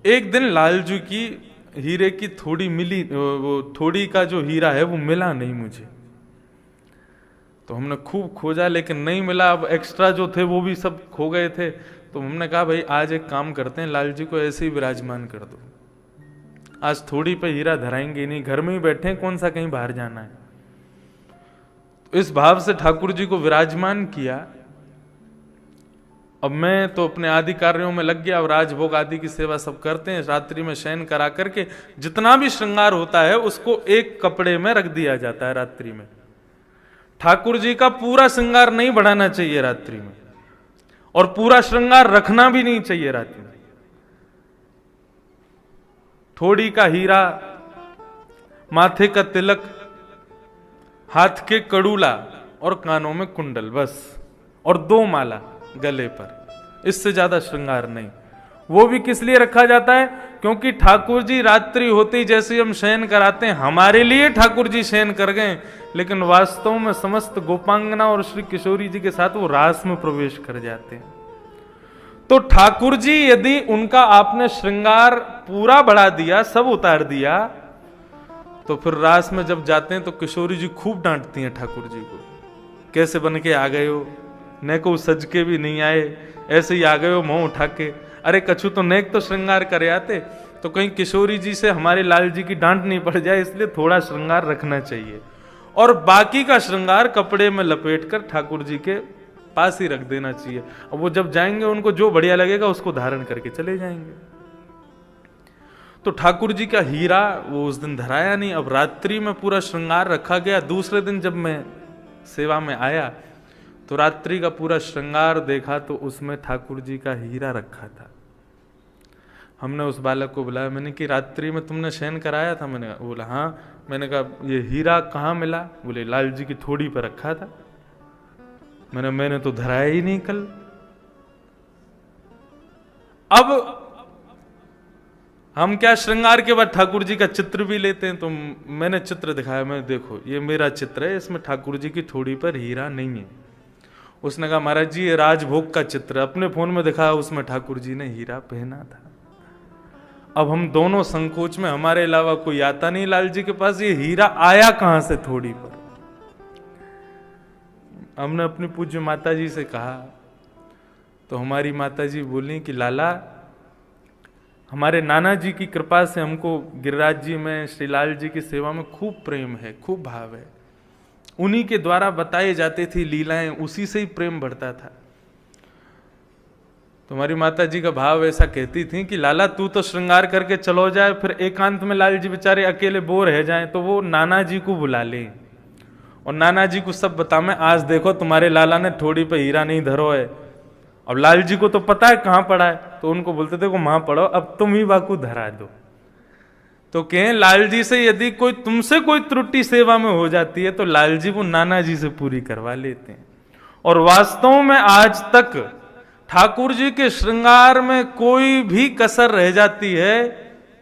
एक दिन लालजू की हीरे की थोड़ी मिली, वो थोड़ी का जो हीरा है वो मिला नहीं मुझे। तो हमने खूब खोजा लेकिन नहीं मिला। अब एक्स्ट्रा जो थे वो भी सब खो गए थे। तो हमने कहा भाई आज एक काम करते हैं, लालजी को ऐसे ही विराजमान कर दो, आज थोड़ी पे हीरा धराएंगे नहीं, घर में ही बैठे हैं, कौन सा कहीं बाहर जाना है। तो इस भाव से ठाकुर जी को विराजमान किया। अब मैं तो अपने आदि कार्यों में लग गया, और राजभोग आदि की सेवा सब करते हैं। रात्रि में शयन करा करके जितना भी श्रृंगार होता है उसको एक कपड़े में रख दिया जाता है रात्रि में। ठाकुर जी का पूरा श्रृंगार नहीं बढ़ाना चाहिए रात्रि में, और पूरा श्रृंगार रखना भी नहीं चाहिए रात्रि में। थोड़ी का हीरा, माथे का तिलक, हाथ के कड़ूला और कानों में कुंडल, बस, और 2 माला गले पर, इससे ज्यादा श्रृंगार नहीं। वो भी किस लिए रखा जाता है? क्योंकि ठाकुर जी रात्रि होते ही जैसे हम शयन कराते हैं, हमारे लिए ठाकुर जी शयन कर गए, लेकिन वास्तव में समस्त गोपांगना और श्री किशोरी जी के साथ वो रास में प्रवेश कर जाते हैं। तो ठाकुर जी यदि उनका आपने श्रृंगार पूरा बढ़ा दिया, सब उतार दिया, तो फिर रास में जब जाते हैं तो किशोरी जी खूब डांटती हैं ठाकुर जी को, कैसे बन के आ गए हो, न को सज के भी नहीं आए, ऐसे ही आ गए हो मुंह उठा के। अरे कछु तो नेक तो श्रृंगार करे आते। तो कहीं किशोरी जी से हमारे लाल जी की डांट नहीं पड़ जाए, इसलिए थोड़ा श्रृंगार रखना चाहिए, और बाकी का श्रृंगार कपड़े में लपेट कर ठाकुर जी के पास ही रख देना चाहिए। अब वो जब जाएंगे उनको जो बढ़िया लगेगा उसको धारण करके चले जाएंगे। तो ठाकुर जी का हीरा वो उस दिन धराया नहीं। अब रात्रि में पूरा श्रृंगार रखा गया। दूसरे दिन जब मैं सेवा में आया तो रात्रि का पूरा श्रृंगार देखा तो उसमें ठाकुर जी का हीरा रखा था। हमने उस बालक को बुलाया, मैंने कि रात्रि में तुमने शयन कराया था? मैंने कहा, बोला हाँ। मैंने कहा ये हीरा कहाँ मिला? बोले लाल जी की थोड़ी पर रखा था। मैंने तो धराया ही नहीं कल। अब हम क्या श्रृंगार के बाद ठाकुर जी का चित्र भी लेते हैं, तो मैंने चित्र दिखाया, मैं देखो ये मेरा चित्र है, इसमें ठाकुर जी की थोड़ी पर हीरा नहीं है। उसने कहा महाराज जी ये राजभोग का चित्र, अपने फोन में दिखाया, उसमें ठाकुर जी ने हीरा पहना था। अब हम दोनों संकोच में, हमारे अलावा कोई आता नहीं लाल जी के पास, ये हीरा आया कहां से थोड़ी पर। हमने अपनी पूज्य माता जी से कहा, तो हमारी माता जी बोली कि लाला हमारे नाना जी की कृपा से हमको गिरिराज जी में श्रीलाल जी की सेवा में खूब प्रेम है, खूब भाव है। उन्हीं के द्वारा बताई जाती थी लीलाएं, उसी से ही प्रेम बढ़ता था। तुम्हारी माता जी का भाव ऐसा कहती थी कि लाला तू तो श्रृंगार करके चलो जाए, फिर एकांत में लाल जी बेचारे अकेले बोर रह जाएं, तो वो नाना जी को बुला ले और नाना जी को सब बता, मैं आज देखो तुम्हारे लाला ने थोड़ी पे हीरा नहीं धरो है। अब लाल जी को तो पता है कहां पड़ा है, तो उनको बोलते थे को वहां पड़ो, अब तुम ही बाकू धरा दो। तो कहें लाल जी से यदि कोई तुमसे कोई त्रुटि सेवा में हो जाती है तो लाल जी वो नाना जी से पूरी करवा लेते हैं। और वास्तव में आज तक ठाकुर जी के श्रृंगार में कोई भी कसर रह जाती है,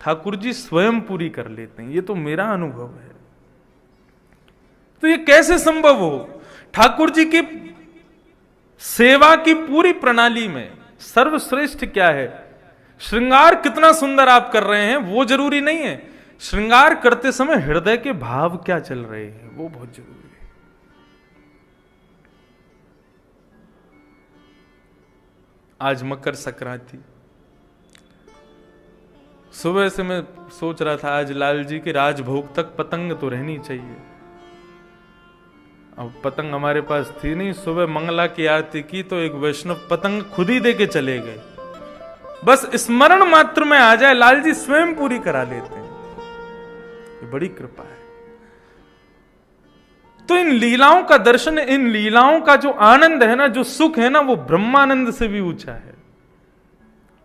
ठाकुर जी स्वयं पूरी कर लेते हैं। ये तो मेरा अनुभव है। तो ये कैसे संभव हो? ठाकुर जी की सेवा की पूरी प्रणाली में सर्वश्रेष्ठ क्या है? श्रृंगार कितना सुंदर आप कर रहे हैं वो जरूरी नहीं है, श्रृंगार करते समय हृदय के भाव क्या चल रहे हैं वो बहुत जरूरी है। आज मकर संक्रांति, सुबह से मैं सोच रहा था आज लाल जी के राजभोग तक पतंग तो रहनी चाहिए। अब पतंग हमारे पास थी नहीं। सुबह मंगला की आरती की तो एक वैष्णव पतंग खुद ही दे के चले गए। बस स्मरण मात्र में आ जाए, लाल जी स्वयं पूरी करा लेते हैं। ये बड़ी कृपा है। तो इन लीलाओं का दर्शन, इन लीलाओं का जो आनंद है ना, जो सुख है ना, वो ब्रह्मानंद से भी ऊंचा है।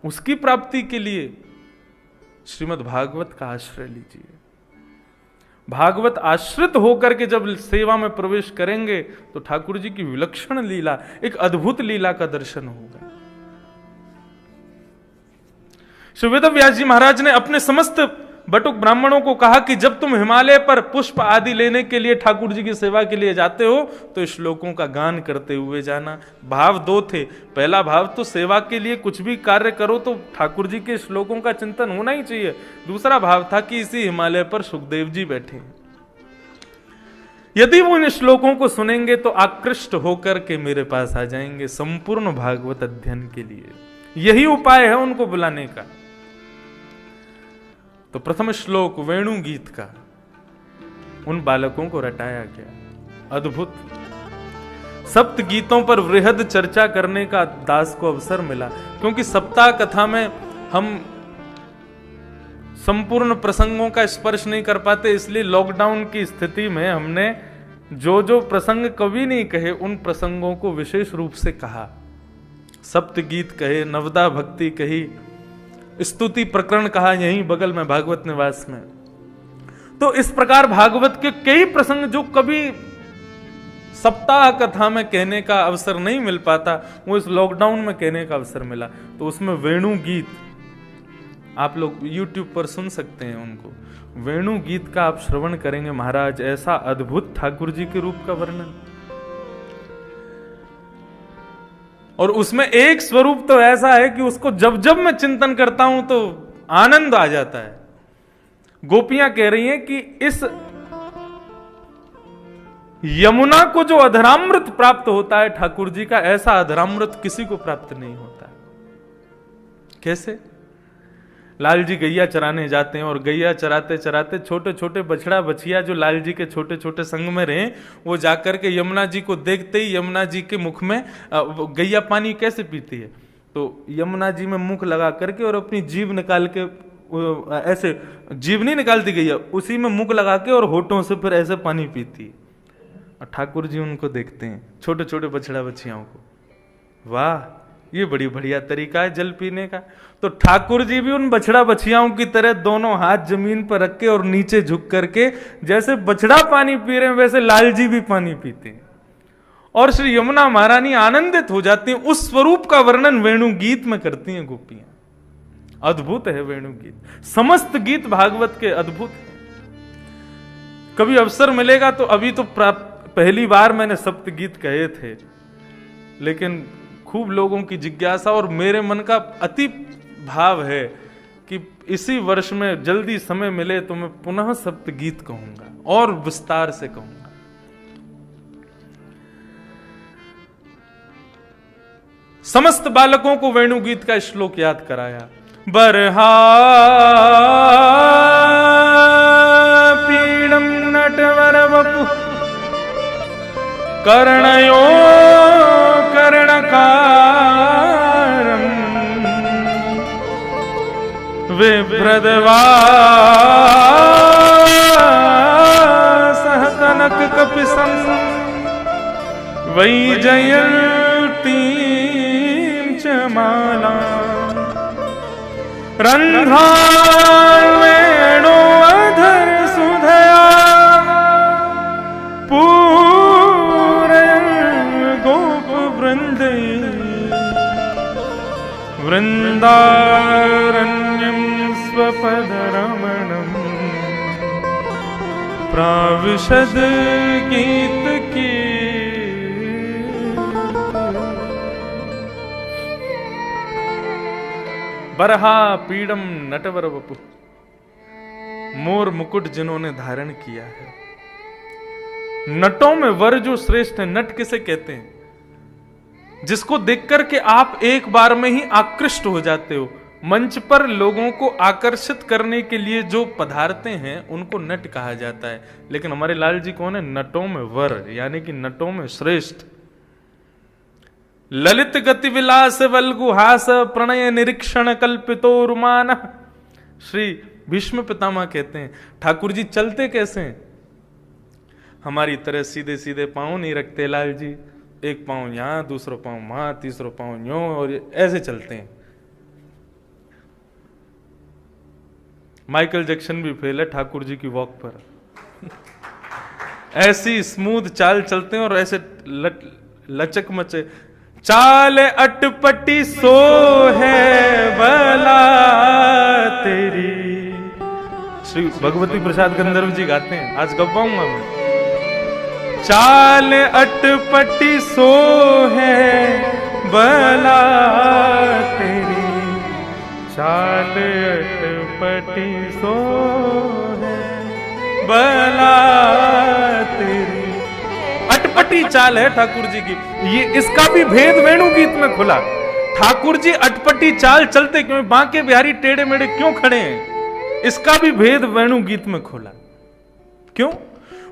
उसकी प्राप्ति के लिए श्रीमद् भागवत का आश्रय लीजिए। भागवत आश्रित होकर के जब सेवा में प्रवेश करेंगे तो ठाकुर जी की विलक्षण लीला, एक अद्भुत लीला का दर्शन होगा। श्री वेद व्यास जी महाराज ने अपने समस्त बटुक ब्राह्मणों को कहा कि जब तुम हिमालय पर पुष्प आदि लेने के लिए ठाकुर जी की सेवा के लिए जाते हो तो श्लोकों का गान करते हुए जाना। भाव दो थे। पहला भाव तो सेवा के लिए कुछ भी कार्य करो तो ठाकुर जी के श्लोकों का चिंतन होना ही चाहिए। दूसरा भाव था कि इसी हिमालय पर सुखदेव जी बैठे, यदि वो इन श्लोकों को सुनेंगे तो आकृष्ट होकर के मेरे पास आ जाएंगे संपूर्ण भागवत अध्ययन के लिए। यही उपाय है उनको बुलाने का। तो प्रथम श्लोक वेणु गीत का उन बालकों को रटाया गया। अद्भुत। सप्त गीतों पर वृहद चर्चा करने का दास को अवसर मिला, क्योंकि सप्ताह कथा में हम संपूर्ण प्रसंगों का स्पर्श नहीं कर पाते, इसलिए लॉकडाउन की स्थिति में हमने जो जो प्रसंग कभी नहीं कहे उन प्रसंगों को विशेष रूप से कहा। सप्त गीत कहे, नवदा भक्ति कही, स्तुति प्रकरण कहा यहीं बगल में भागवत निवास में। तो इस प्रकार भागवत के कई प्रसंग जो कभी सप्ताह कथा में कहने का अवसर नहीं मिल पाता, वो इस लॉकडाउन में कहने का अवसर मिला। तो उसमें वेणु गीत आप लोग YouTube पर सुन सकते हैं उनको। वेणु गीत का आप श्रवण करेंगे महाराज, ऐसा अद्भुत ठाकुर जी के रूप का वर्णन। और उसमें एक स्वरूप तो ऐसा है कि उसको जब जब मैं चिंतन करता हूं तो आनंद आ जाता है। गोपियां कह रही हैं कि इस यमुना को जो अधरामृत प्राप्त होता है ठाकुर जी का, ऐसा अधरामृत किसी को प्राप्त नहीं होता। कैसे? लाल जी गैया चराने जाते हैं और गैया चराते चराते छोटे छोटे बछड़ा बछिया जो लाल जी के छोटे छोटे संग में रहे, वो जाकर के यमुना जी को देखते ही यमुना जी के मुख में गैया पानी कैसे पीती है, तो यमुना जी में मुख लगा करके और अपनी जीभ निकाल के, ऐसे जीभ नहीं निकालती गैया, उसी में मुख लगा के और होठों से फिर ऐसे पानी पीती है। और ठाकुर जी उनको देखते हैं, छोटे छोटे बछड़ा बछियाओं को। वाह, ये बड़ी बढ़िया तरीका है जल पीने का। तो ठाकुर जी भी उन बछड़ा बछियाओं की तरह दोनों हाथ जमीन पर रख के और नीचे झुक करके जैसे बछड़ा पानी पी रहे हैं वैसे लाल जी भी पानी पीते हैं। और श्री यमुना महारानी आनंदित हो जाती हैं। उस स्वरूप का वर्णन वेणु गीत में करती हैं गोपियां। अद्भुत है वेणु गीत। समस्त गीत भागवत के अद्भुत। कभी अवसर मिलेगा तो, अभी तो पहली बार मैंने सप्त गीत कहे थे, लेकिन खूब लोगों की जिज्ञासा और मेरे मन का अति भाव है कि इसी वर्ष में जल्दी समय मिले तो मैं पुनः सप्त गीत कहूंगा और विस्तार से कहूंगा। समस्त बालकों को वेणु गीत का श्लोक याद कराया। बरहा पीड़म नटवर वपु कर्णयो कर्णकारम विभ्रदवासः कनक कपिसं वैजयन्तीं च मालां रन्ध्रान् वेणोऽधर सुधया पूरयन् गोपवृन्दै वृन्दारण्यं स्वपदरमणं प्राविशद गीत की। बरहा पीड़म नटवर वपु, मोर मुकुट जिन्होंने धारण किया है। नटों में वर जो श्रेष्ठ है, नट किसे कहते हैं? जिसको देख करके आप एक बार में ही आकृष्ट हो जाते हो। मंच पर लोगों को आकर्षित करने के लिए जो पधारते हैं उनको नट कहा जाता है। लेकिन हमारे लाल जी कौन है? नटों में वर, यानी कि नटों में श्रेष्ठ। ललित गति विलास वल्गुहास प्रणय निरीक्षण कल्पितो रुमान। श्री भीष्म पितामह कहते हैं ठाकुर जी चलते कैसे हैं? हमारी तरह सीधे सीधे पांव नहीं रखते लाल जी, एक पांव यहां, दूसरा पांव वहां, तीसरा पांव यूं, और ऐसे चलते हैं। माइकल जैक्सन भी फेल है ठाकुर जी की वॉक पर। ऐसी स्मूथ चाल चलते हैं और ऐसे लचक मचे। चाल अटपटी सो है भला तेरी, श्री भगवती प्रसाद गंधर्व जी गाते हैं, आज गवाऊंगा मैं। चाल अटपटी सो है बला तेरी, चाल अटपटी सो है बला तेरी। अटपटी चाल है ठाकुर जी की, ये इसका भी भेद वेणु गीत में खुला। ठाकुर जी अटपटी चाल चलते क्यों, बांके बिहारी टेढ़े मेढ़े क्यों खड़े हैं, इसका भी भेद वेणु गीत में खोला। क्यों?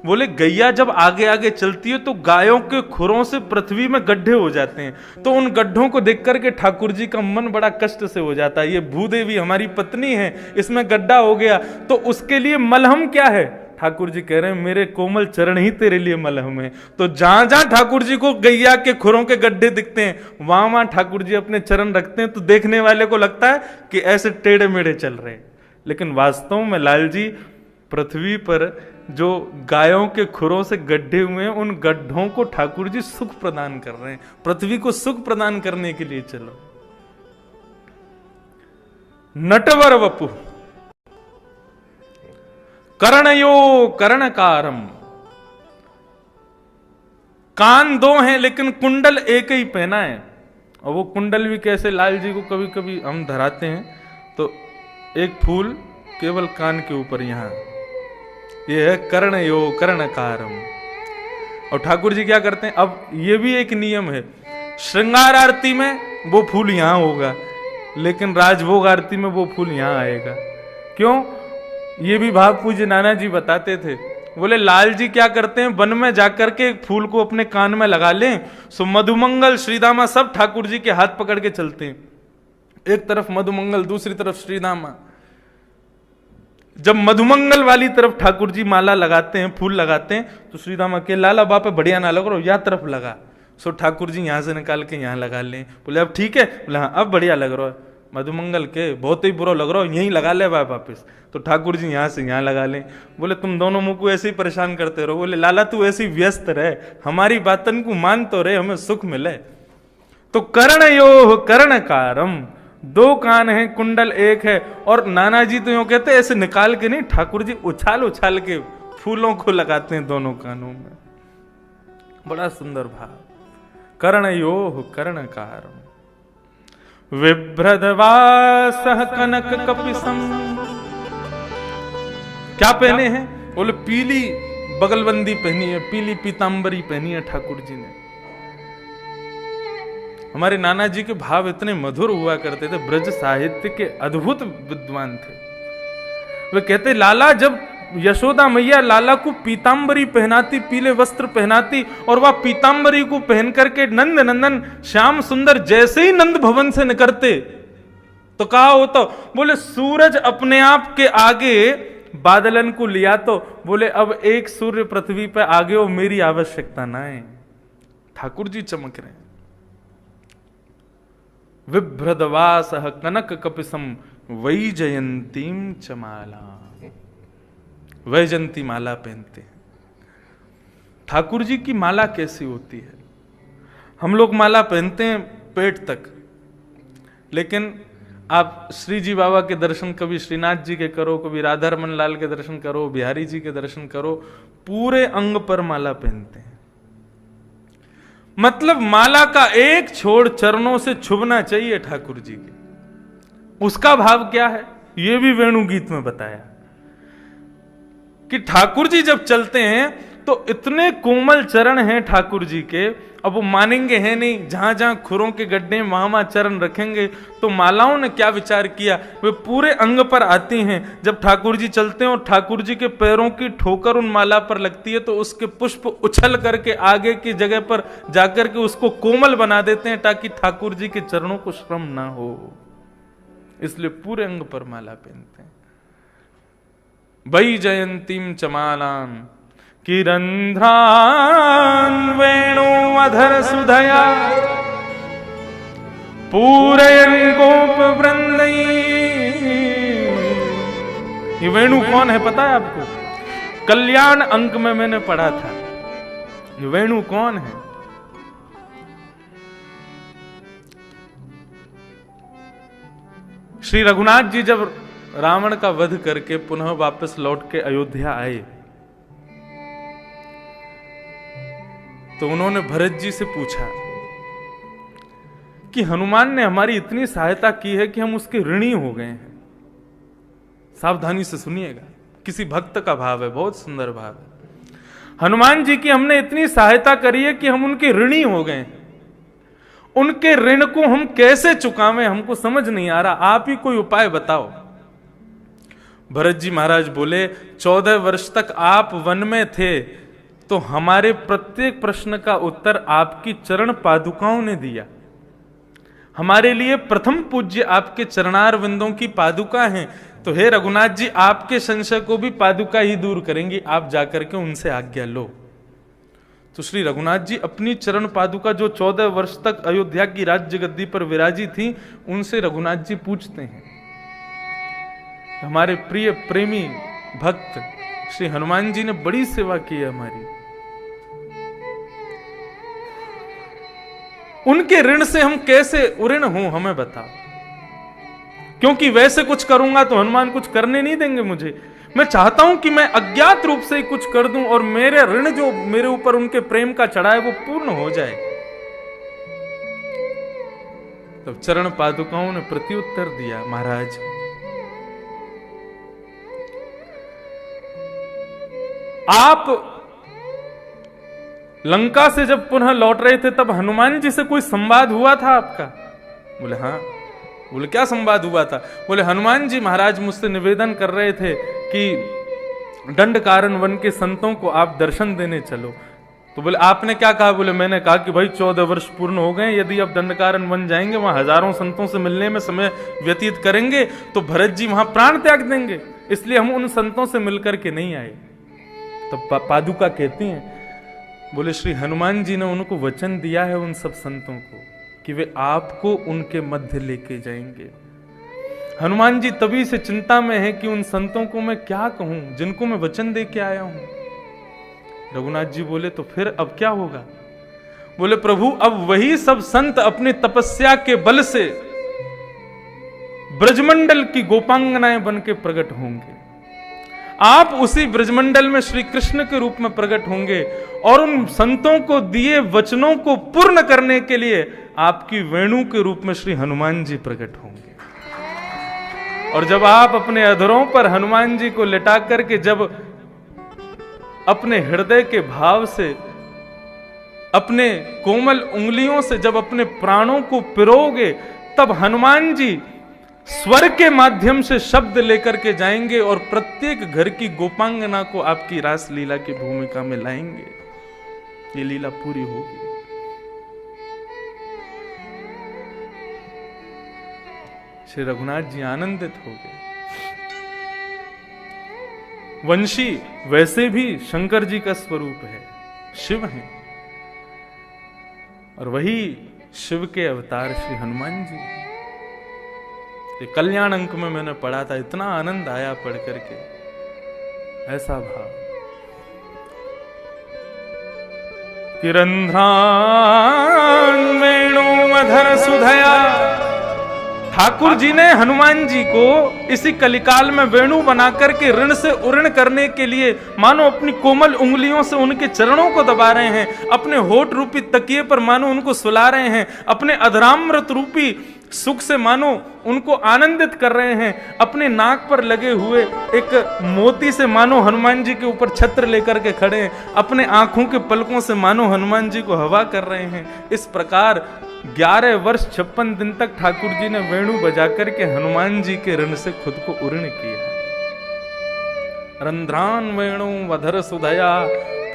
बोले गैया जब आगे आगे चलती है तो गायों के खुरों से पृथ्वी में गड्ढे हो जाते हैं, तो उन गड्ढों को देख करके ठाकुर जी का मन बड़ा कष्ट से हो जाता है। ये भूदेवी हमारी पत्नी है, इसमें गड्ढा हो गया, तो उसके लिए मलहम क्या है? ठाकुर जी कह रहे हैं मेरे कोमल चरण ही तेरे लिए मलहम है। तो जहां जहां ठाकुर जी को गैया के खुरों के गड्ढे दिखते हैं, वहां वहां ठाकुर जी अपने चरण रखते हैं, तो देखने वाले को लगता है कि ऐसे टेढ़े मेढ़े चल रहे हैं। लेकिन वास्तव में लाल जी पृथ्वी पर जो गायों के खुरों से गड्ढे हुए हैं, उन गड्ढों को ठाकुर जी सुख प्रदान कर रहे हैं, पृथ्वी को सुख प्रदान करने के लिए चलो। नटवर वपु कर्णयो कर्णकारम, कान दो हैं लेकिन कुंडल एक ही पहना है। और वो कुंडल भी कैसे, लाल जी को कभी कभी हम धराते हैं तो एक फूल केवल कान के ऊपर, यहां ये है कर्णयो कर्णकारम। और ठाकुर जी क्या करते हैं, अब ये भी एक नियम है, श्रृंगार आरती में वो फूल यहां होगा, लेकिन राजभोग आरती में वो फूल यहां आएगा। क्यों? ये भी भाव पूज्य नाना जी बताते थे। बोले लाल जी क्या करते हैं, वन में जाकर के एक फूल को अपने कान में लगा लें, सो मधुमंगल श्रीदामा सब ठाकुर जी के हाथ पकड़ के चलते हैं। एक तरफ मधुमंगल, दूसरी तरफ श्रीदामा। जब मधुमंगल वाली तरफ ठाकुर जी माला लगाते हैं, फूल लगाते हैं, तो श्रीदामा के लाला बापे बढ़िया ना लग रहा, या तरफ लगा। सो ठाकुर जी यहां से निकाल के यहां लगा लें। बोले अब ठीक है? बोले हाँ अब बढ़िया लग रहा है। मधुमंगल के बहुत ही बुरा लग रहा हो, यहीं लगा ले वापस। तो ठाकुर जी यहां से यहां लगा लें। बोले तुम दोनों मुंह को ऐसे ही परेशान करते रहो। बोले लाला तू ऐसी व्यस्त रहे, हमारी बातन को मान तो रहे, हमें सुख मिले। तो कर्णयो कर्णकारम, दो कान हैं, कुंडल एक है। और नाना जी तो यूं कहते हैं ऐसे निकाल के नहीं, ठाकुर जी उछाल उछाल के फूलों को लगाते हैं दोनों कानों में। बड़ा सुंदर भाव। कर्णयो कर्णकारम, विभ्रदवासः कनक कपिसम। क्या पहने हैं? बोले पीली बगलबंदी पहनी है, पीली पीतांबरी पहनी है ठाकुर जी ने। हमारे नाना जी के भाव इतने मधुर हुआ करते थे, ब्रज साहित्य के अद्भुत विद्वान थे। वे कहते लाला जब यशोदा मैया लाला को पीतांबरी पहनाती, पीले वस्त्र पहनाती, और वह पीतांबरी को पहन करके नंद नंदन श्याम सुंदर जैसे ही नंद भवन से निकलते तो कहा होता, बोले सूरज अपने आप के आगे बादलन को लिया, तो बोले अब एक सूर्य पृथ्वी पर आगे हो, मेरी आवश्यकता ना है। ठाकुर जी चमक रहे हैं। विभ्रदवासः कनक कपिसम वैजयंतीम चमाला, वैजयंती माला पहनते हैं। ठाकुर जी की माला कैसी होती है? हम लोग माला पहनते हैं पेट तक, लेकिन आप श्री जी बाबा के दर्शन कभी श्रीनाथ जी के करो, कभी राधा रमन लाल के दर्शन करो, बिहारी जी के दर्शन करो, पूरे अंग पर माला पहनते हैं। मतलब माला का एक छोड़ चरणों से छुभना चाहिए ठाकुर जी के। उसका भाव क्या है ये भी वेणु गीत में बताया कि ठाकुर जी जब चलते हैं तो इतने कोमल चरण हैं ठाकुर जी के, अब वो मानेंगे हैं नहीं, जहां जहां खुरों के गड्ढे वहां वहां चरण रखेंगे। तो मालाओं ने क्या विचार किया, वे पूरे अंग पर आती हैं। जब ठाकुर जी चलते हैं और ठाकुर जी के पैरों की ठोकर उन माला पर लगती है, तो उसके पुष्प उछल करके आगे की जगह पर जाकर के उसको कोमल बना देते हैं, ताकि ठाकुर जी के चरणों को श्रम ना हो। इसलिए पूरे अंग पर माला पहनते हैं। वैजयंतीम चमालां किरंध्रान वेणु अधर सुधया पूरयन गोप वृंदई। ये वेणु कौन है पता है आपको? कल्याण अंक में मैंने पढ़ा था। ये वेणु कौन है? श्री रघुनाथ जी जब रावण का वध करके पुनः वापस लौट के अयोध्या आए तो उन्होंने भरत जी से पूछा कि हनुमान ने हमारी इतनी सहायता की है कि हम उसके ऋणी हो गए हैं। सावधानी से सुनिएगा, किसी भक्त का भाव है, बहुत सुंदर भाव है। हनुमान जी की हमने इतनी सहायता करी है कि हम उनके ऋणी हो गए हैं। उनके ऋण को हम कैसे चुकावें, हमको समझ नहीं आ रहा, आप ही कोई उपाय बताओ। भरत जी महाराज बोले, 14 वर्ष तक आप वन में थे तो हमारे प्रत्येक प्रश्न का उत्तर आपकी चरण पादुकाओं ने दिया। हमारे लिए प्रथम पूज्य आपके चरणार विंदों की पादुका हैं। तो हे रघुनाथ जी, आपके संशय को भी पादुका ही दूर करेंगी, आप जाकर के उनसे आज्ञा लो। तो श्री रघुनाथ जी अपनी चरण पादुका जो 14 वर्ष तक अयोध्या की राज्य गद्दी पर विराजी थी, उनसे रघुनाथ जी पूछते हैं। हमारे प्रिय प्रेमी भक्त श्री हनुमान जी ने बड़ी सेवा की है हमारी, उनके ऋण से हम कैसे उऋण हों, हमें बताओ। क्योंकि वैसे कुछ करूंगा तो हनुमान कुछ करने नहीं देंगे मुझे। मैं चाहता हूं कि मैं अज्ञात रूप से ही कुछ कर दूं और मेरे ऋण जो मेरे ऊपर उनके प्रेम का चढ़ा है वो पूर्ण हो जाए। तब चरण पादुकाओं ने प्रत्युत्तर दिया, महाराज आप लंका से जब पुनः लौट रहे थे तब हनुमान जी से कोई संवाद हुआ था आपका? बोले हाँ। बोले क्या संवाद हुआ था? बोले हनुमान जी महाराज मुझसे निवेदन कर रहे थे कि दंडकारण्य वन के संतों को आप दर्शन देने चलो। तो बोले आपने क्या कहा? बोले मैंने कहा कि भाई 14 वर्ष पूर्ण हो गए, यदि अब दंडकारण्य वन जाएंगे, वहां हजारों संतों से मिलने में समय व्यतीत करेंगे तो भरत जी वहां प्राण त्याग देंगे, इसलिए हम उन संतों से मिलकर के नहीं आए। तो पादुका कहती हैं, बोले श्री हनुमान जी ने उनको वचन दिया है उन सब संतों को कि वे आपको उनके मध्य लेके जाएंगे। हनुमान जी तभी से चिंता में है कि उन संतों को मैं क्या कहूं जिनको मैं वचन दे के आया हूं। रघुनाथ जी बोले तो फिर अब क्या होगा? बोले प्रभु अब वही सब संत अपनी तपस्या के बल से ब्रजमंडल की गोपांगनाएं बन के प्रकट होंगे। आप उसी ब्रजमंडल में श्री कृष्ण के रूप में प्रकट होंगे और उन संतों को दिए वचनों को पूर्ण करने के लिए आपकी वेणु के रूप में श्री हनुमान जी प्रकट होंगे। और जब आप अपने अधरों पर हनुमान जी को लिटा करके जब अपने हृदय के भाव से, अपने कोमल उंगलियों से जब अपने प्राणों को पिरोगे, तब हनुमान जी स्वर के माध्यम से शब्द लेकर के जाएंगे और प्रत्येक घर की गोपांगना को आपकी रास लीला की भूमिका में लाएंगे। ये लीला पूरी होगी। श्री रघुनाथ जी आनंदित हो गए। वंशी वैसे भी शंकर जी का स्वरूप है, शिव है, और वही शिव के अवतार श्री हनुमान जी। ये कल्याण अंक में मैंने पढ़ा था, इतना आनंद आया पढ़ करके, ऐसा भाव। तिरंध्रान वेणुमधर सुधया, ठाकुर जी ने हनुमान जी को इसी कलिकाल में वेणु बनाकर के ऋण से उऋण करने के लिए मानो अपनी कोमल उंगलियों से उनके चरणों को दबा रहे हैं, अपने होठ रूपी तकिए पर मानो उनको सुला रहे हैं, अपने अधरामृत रूपी सुख से मानो उनको आनंदित कर रहे हैं, अपने नाक पर लगे हुए एक मोती से मानो हनुमान जी के ऊपर छत्र लेकर के खड़े हैं, अपने आंखों के पलकों से मानो हनुमान जी को हवा कर रहे हैं। इस प्रकार 11 वर्ष 56 दिन तक ठाकुर जी ने वेणु बजा करके हनुमान जी के ऋण से खुद को उऋण किया। रंध्रान वेणु वधर सुधया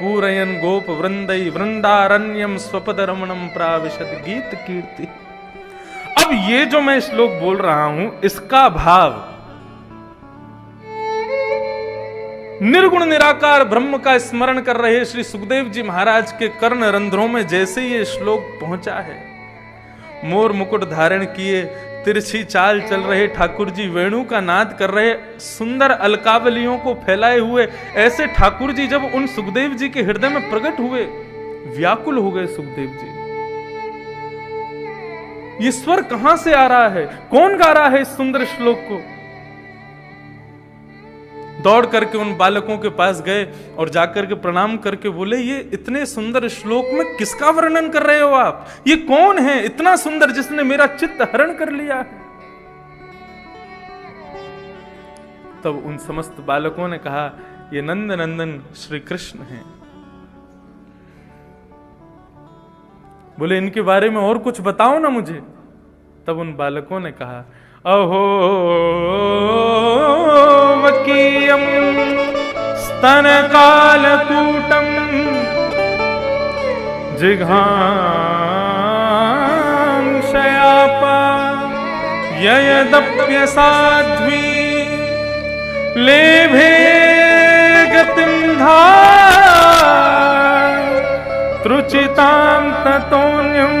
पूरयन गोप वृंदई वृंदारण्यम स्वपद रमणम प्राविशत गीत कीर्ति। अब ये जो मैं श्लोक बोल रहा हूं, इसका भाव निर्गुण निराकार ब्रह्म का स्मरण कर रहे श्री सुखदेव जी महाराज के कर्ण रंध्रों में जैसे ये श्लोक पहुंचा है, मोर मुकुट धारण किए तिरछी चाल चल रहे ठाकुर जी वेणु का नाद कर रहे, सुंदर अलकावलियों को फैलाए हुए ऐसे ठाकुर जी जब उन सुखदेव जी के हृदय में प्रकट हुए, व्याकुल हो गए सुखदेव जी। ये स्वर कहां से आ रहा है? कौन गा रहा है इस सुंदर श्लोक को? दौड़ करके उन बालकों के पास गए और जाकर के प्रणाम करके बोले, ये इतने सुंदर श्लोक में किसका वर्णन कर रहे हो आप? ये कौन है इतना सुंदर जिसने मेरा चित्त हरण कर लिया है? तब उन समस्त बालकों ने कहा, ये नंद नंदन श्री कृष्ण हैं। बोले, इनके बारे में और कुछ बताओ ना मुझे। तब उन बालकों ने कहा, अहो वकीयम स्तन कालकूटम जिघांशयापा ययदप्य साध्वी लेभे गतिं त्रुचितां ततोऽन्यं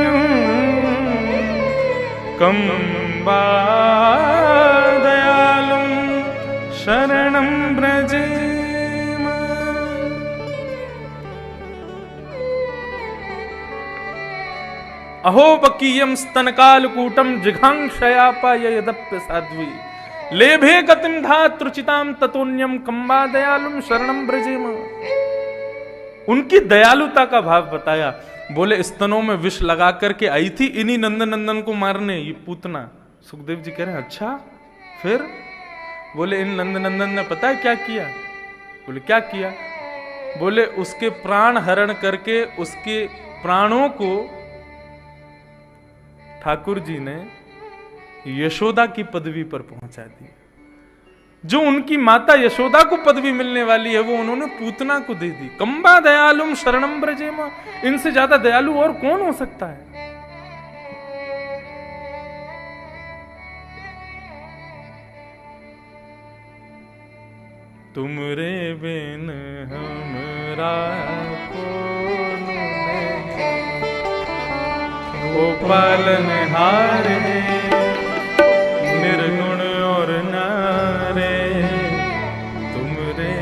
कम्बा दयालुं शरणं व्रजेम। अहो बकीयम स्तनकालकूटम जिघांशयापा यदप्य साध्वी लेभे गतिं त्रुचितां ततोऽन्यं कम्बा दयालुं शरणं व्रजेम। उनकी दयालुता का भाव बताया। बोले, स्तनों में विष लगा करके आई थी इन्हीं नंदन नंदन को मारने ये पूतना। सुखदेव जी कह रहे हैं, अच्छा फिर? बोले, इन नंदन नंदन ने पता है क्या किया? बोले, क्या किया? बोले, उसके प्राण हरण करके उसके प्राणों को ठाकुर जी ने यशोदा की पदवी पर पहुंचा दी। जो उनकी माता यशोदा को पदवी मिलने वाली है वो उन्होंने पूतना को दे दी। कम्बा दयालुम शरणम ब्रजेम, इनसे ज्यादा दयालु और कौन हो सकता है? तुमरे बिन हमरा को पालनहार निर्गुण और नारे, तुमरे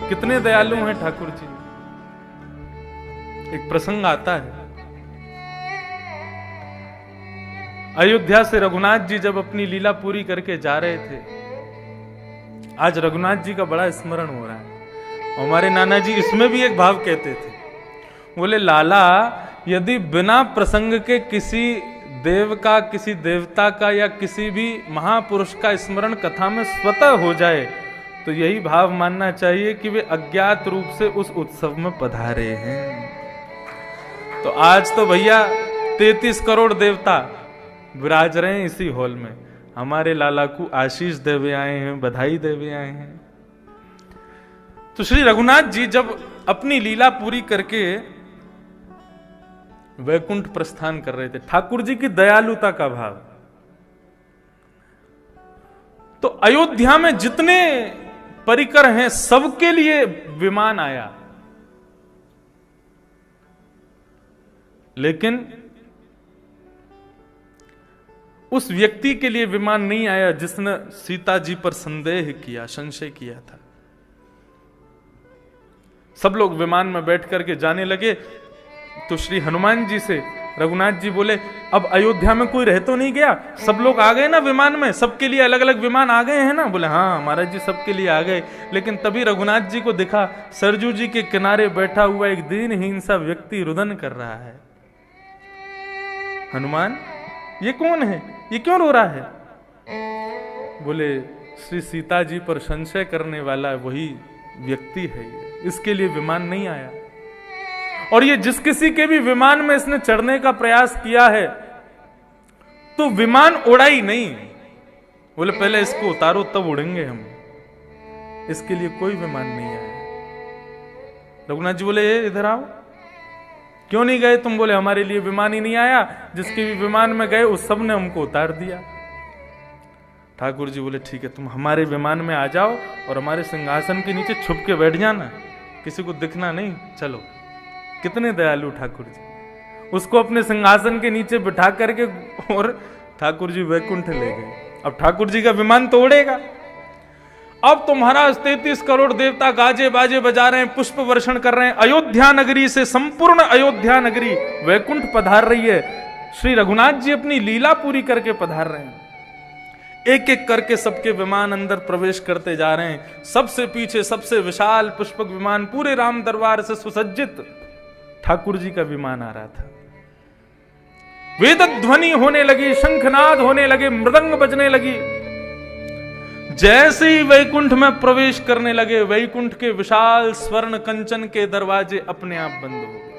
कितने दयालु हैं ठाकुर जी। एक प्रसंग आता है, अयोध्या से रघुनाथ जी जब अपनी लीला पूरी करके जा रहे थे, आज रघुनाथ जी का बड़ा स्मरण हो रहा है। हमारे नाना जी इसमें भी एक भाव कहते थे, बोले, लाला यदि बिना प्रसंग के किसी देव का, किसी देवता का या किसी भी महापुरुष का स्मरण कथा में स्वतः हो जाए तो यही भाव मानना चाहिए कि वे अज्ञात रूप से उस उत्सव में पधारे हैं। तो आज तो भैया 33 करोड़ देवता विराज रहे हैं इसी हॉल में, हमारे लाला को आशीष देवे आए हैं, बधाई देवे आए हैं। तो श्री रघुनाथ जी जब अपनी लीला पूरी करके वैकुंठ प्रस्थान कर रहे थे, ठाकुर जी की दयालुता का भाव। तो अयोध्या में जितने परिकर हैं सबके लिए विमान आया, लेकिन उस व्यक्ति के लिए विमान नहीं आया जिसने सीता जी पर संदेह किया, संशय किया था। सब लोग विमान में बैठ करके जाने लगे तो श्री हनुमान जी से रघुनाथ जी बोले, अब अयोध्या में कोई रह तो नहीं गया? सब लोग आ गए ना विमान में, सबके लिए अलग अलग विमान आ गए हैं ना? बोले, हाँ महाराज जी सबके लिए आ गए। लेकिन तभी रघुनाथ जी को दिखा सरजू जी के किनारे बैठा हुआ एक दीनहीन सा व्यक्ति रुदन कर रहा है। हनुमान, ये कौन है? ये क्यों रो रहा है? बोले, श्री सीता जी पर संशय करने वाला वही व्यक्ति है, इसके लिए विमान नहीं आया। और ये जिस किसी के भी विमान में इसने चढ़ने का प्रयास किया है तो विमान उड़ा ही नहीं। बोले, पहले इसको उतारो तब उड़ेंगे हम, इसके लिए कोई विमान नहीं आया। रघुनाथ जी बोले, इधर आओ, क्यों नहीं गए तुम? बोले, हमारे लिए विमान ही नहीं आया, जिसके भी विमान में गए उस सब ने हमको उतार दिया। ठाकुर जी बोले, ठीक है, तुम हमारे विमान में आ जाओ और हमारे सिंहासन के नीचे छुप के बैठ जाना, किसी को दिखना नहीं। चलो, कितने दयालु ठाकुर जी। उसको अपने सिंहासन के नीचे बिठा करके और ठाकुर जी वैकुंठ ले गए। अब ठाकुर जी का विमान तो उड़ेगा। अब तो महाराज 33 करोड़ देवता गाजे बाजे बजा रहे हैं, पुष्प वर्षण कर रहे हैं। अयोध्या नगरी से संपूर्ण अयोध्या नगरी वैकुंठ पधार रही है। श्री रघुनाथ जी अपनी लीला पूरी करके पधार रहे हैं। एक एक करके सबके विमान अंदर प्रवेश करते जा रहे हैं। सबसे पीछे सबसे विशाल पुष्पक विमान पूरे राम दरबार से सुसज्जित ठाकुर जी का विमान आ रहा था। वेद ध्वनि होने लगी, शंखनाद होने लगे, मृदंग बजने लगी। जैसे ही वैकुंठ में प्रवेश करने लगे, वैकुंठ के विशाल स्वर्ण कंचन के दरवाजे अपने आप बंद हो गए।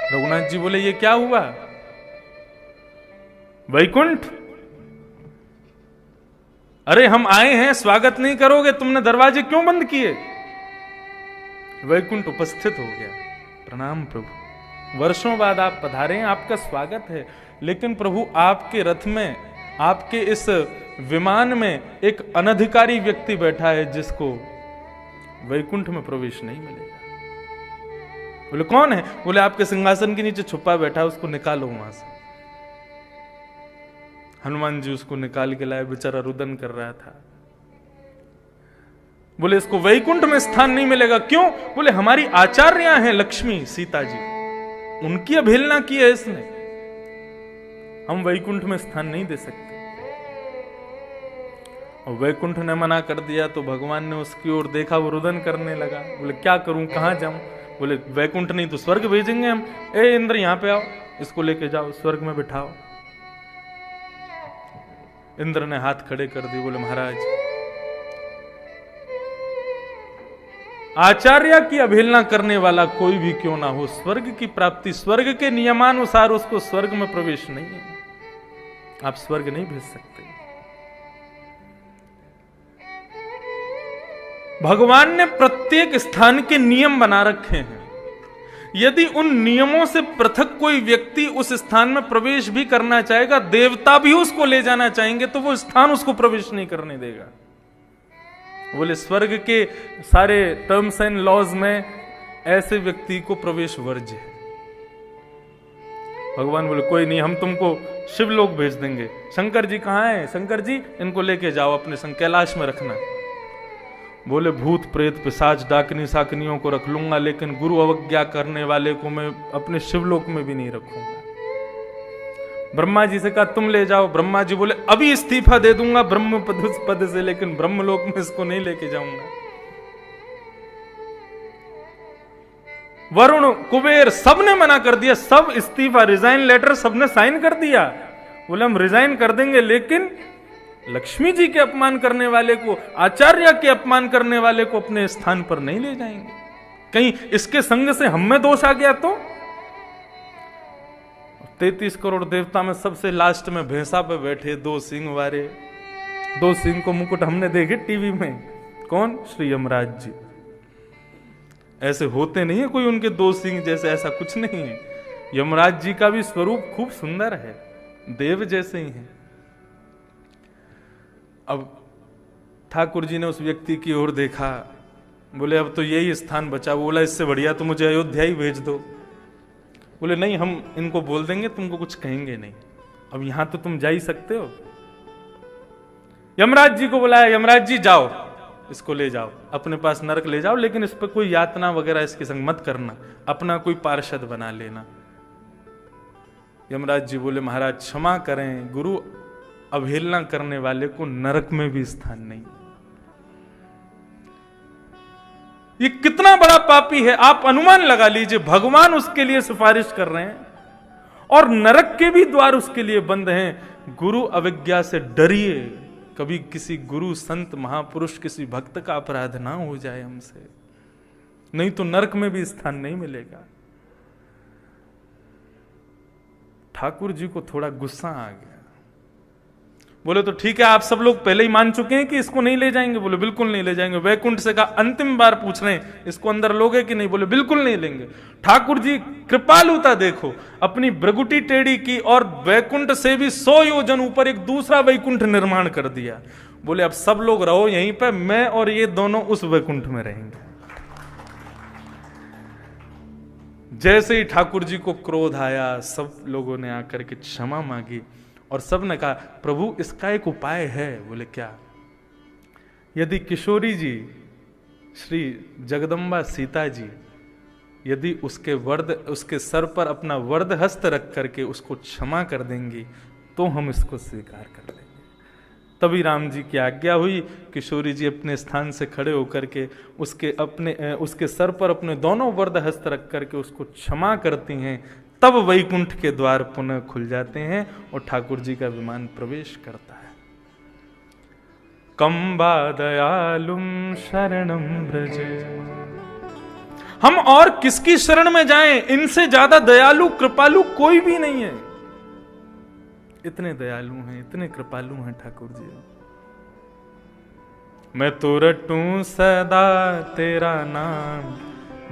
रघुनाथ जी बोले, ये क्या हुआ? वैकुंठ, अरे हम आए हैं, स्वागत नहीं करोगे? तुमने दरवाजे क्यों बंद किए? वैकुंठ उपस्थित हो गया। प्रणाम प्रभु, वर्षों बाद आप पधारे हैं, आपका स्वागत है। लेकिन प्रभु, आपके रथ में, आपके इस विमान में एक अनधिकारी व्यक्ति बैठा है जिसको वैकुंठ में प्रवेश नहीं मिलेगा। बोले, कौन है? बोले, आपके सिंहासन के नीचे छुपा बैठा है, उसको निकालो वहां से। हनुमान जी उसको निकाल के लाए, बेचारा रुदन कर रहा था। बोले, इसको वैकुंठ में स्थान नहीं मिलेगा। क्यों? बोले, हमारी आचार्या हैं लक्ष्मी सीता जी, उनकी अवहेलना की है इसने, हम वैकुंठ में स्थान नहीं दे सकते। और वैकुंठ ने मना कर दिया तो भगवान ने उसकी ओर देखा, वो रुदन करने लगा। बोले, क्या करूं, कहां जाऊं? बोले, वैकुंठ नहीं तो स्वर्ग भेजेंगे हम। ए इंद्र, यहां पे आओ, इसको लेके जाओ, स्वर्ग में बिठाओ। इंद्र ने हाथ खड़े कर दिए। बोले, महाराज, आचार्य की अवहेलना करने वाला कोई भी क्यों ना हो, स्वर्ग की प्राप्ति, स्वर्ग के नियमानुसार उसको स्वर्ग में प्रवेश नहीं है, आप स्वर्ग नहीं भेज सकते। भगवान ने प्रत्येक स्थान के नियम बना रखे हैं। यदि उन नियमों से पृथक कोई व्यक्ति उस स्थान में प्रवेश भी करना चाहेगा, देवता भी उसको ले जाना चाहेंगे, तो वो स्थान उसको प्रवेश नहीं करने देगा। बोले, स्वर्ग के सारे टर्म्स एंड लॉज में ऐसे व्यक्ति को प्रवेश वर्ज्य है। भगवान बोले, कोई नहीं, हम तुमको शिवलोक भेज देंगे। शंकर जी कहां हैं? शंकर जी, इनको लेके जाओ अपने संग, कैलाश में रखना। बोले, भूत प्रेत पिशाच डाकनी साकनियों को रख लूंगा, लेकिन गुरु अवज्ञा करने वाले को मैं अपने शिवलोक में भी नहीं रखूंगा। ब्रह्मा जी से कहा, तुम ले जाओ। ब्रह्मा जी बोले, अभी इस्तीफा दे दूंगा ब्रह्म पद से, लेकिन ब्रह्मलोक में इसको नहीं लेके जाऊंगा। वरुण, कुबेर, सबने मना कर दिया, सब इस्तीफा, रिजाइन लेटर सबने साइन कर दिया। बोले, हम रिजाइन कर देंगे, लेकिन लक्ष्मी जी के अपमान करने वाले को, आचार्य के अपमान करने वाले को अपने स्थान पर नहीं ले जाएंगे। कहीं इसके संग से हम में दोष आ गया तो? 33 करोड़ देवता में सबसे लास्ट में भैंसा पे बैठे 2 सिंह वाले, 2 सिंह को मुकुट हमने देखे टीवी में। कौन? श्री यमराज जी। ऐसे होते नहीं है कोई उनके 2 सिंह जैसे, ऐसा कुछ नहीं है। यमराज जी का भी स्वरूप खूब सुंदर है, देव जैसे ही है। अब ठाकुर जी ने उस व्यक्ति की ओर देखा, बोले, अब तो यही स्थान बचा। बोला, इससे बढ़िया तो मुझे अयोध्या ही भेज दो। बोले, नहीं, हम इनको बोल देंगे, तुमको कुछ कहेंगे नहीं, अब यहां तो तुम जा ही सकते हो। यमराज जी को बुलाया, यमराज जी जाओ, इसको ले जाओ, अपने पास नरक ले जाओ, लेकिन इस पर कोई यातना वगैरह इसके संग मत करना, अपना कोई पार्षद बना लेना। यमराज जी बोले, महाराज क्षमा करें, गुरु अवहेलना करने वाले को नरक में भी स्थान नहीं। ये कितना बड़ा पापी है, आप अनुमान लगा लीजिए। भगवान उसके लिए सिफारिश कर रहे हैं और नरक के भी द्वार उसके लिए बंद हैं। गुरु अविज्ञा से डरिए, कभी किसी गुरु संत महापुरुष किसी भक्त का अपराध ना हो जाए हमसे, नहीं तो नरक में भी स्थान नहीं मिलेगा। ठाकुर जी को थोड़ा गुस्सा आ गया। बोले, तो ठीक है, आप सब लोग पहले ही मान चुके हैं कि इसको नहीं ले जाएंगे? बोले, बिल्कुल नहीं ले जाएंगे। वैकुंठ से कहा, अंतिम बार पूछ रहे हैं, इसको अंदर लोगे कि नहीं? बोले, बिल्कुल नहीं लेंगे। ठाकुर जी कृपालुता देखो, अपनी भ्रगुटी टेढ़ी की और वैकुंठ से भी 100 योजन ऊपर एक दूसरा वैकुंठ निर्माण कर दिया। बोले, अब सब लोग रहो यहीं पे, मैं और ये दोनों उस वैकुंठ में रहेंगे। जैसे ही ठाकुर जी को क्रोध आया, सब लोगों ने आकर के क्षमा मांगी और सब ने कहा, प्रभु इसका एक उपाय है। बोले, क्या? यदि किशोरी जी, श्री जगदम्बा सीता जी यदि उसके सर पर अपना वरद हस्त रख करके उसको क्षमा कर देंगी तो हम इसको स्वीकार कर लेंगे। तभी राम जी की आज्ञा हुई। किशोरी जी अपने स्थान से खड़े होकर के उसके सर पर अपने दोनों वरद हस्त रख करके उसको क्षमा करती हैं। तब वैकुंठ के द्वार पुनः खुल जाते हैं और ठाकुर जी का विमान प्रवेश करता है। कंबा दयालुम शरणम ब्रजे। हम और किसकी शरण में जाएं? इनसे ज्यादा दयालु कृपालु कोई भी नहीं है। इतने दयालु हैं, इतने कृपालु हैं ठाकुर जी। मैं तो रटूं सदा तेरा नाम,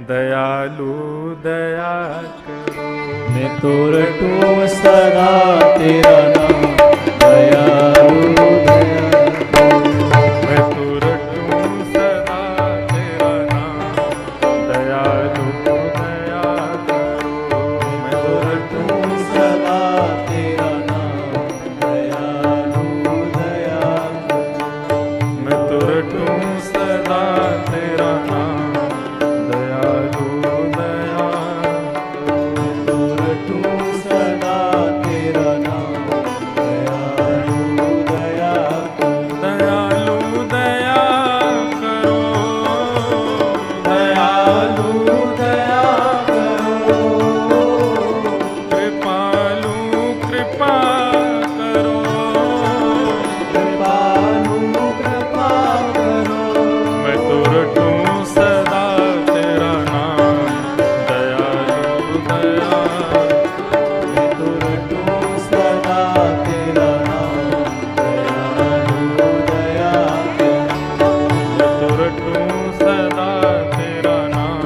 दयालु दया करो। मैं तो रटूं सदा तेरा नाम, दयालु दया करो। मैं तो रटूं सदा तेरा नाम, दयालु दया करो। मैं तो रटूं सदा तेरा नाम, दयालु दया करो। मैं तो रटूं सदा तेरा नाम, दयालु दया करो। मैं तो रटूं सदा तेरा नाम, दयालु दया करो। दयालु दया करो, दयालु दया करो। कृपालु कृपा करो। कृपालु कृपा करो। मैं तो रटूं सदा तेरा नाम, दयालु दया। मैं तो रटूं सदा तेरा नाम, दयालु दया करो। मैं तो रटूं सदा तेरा नाम,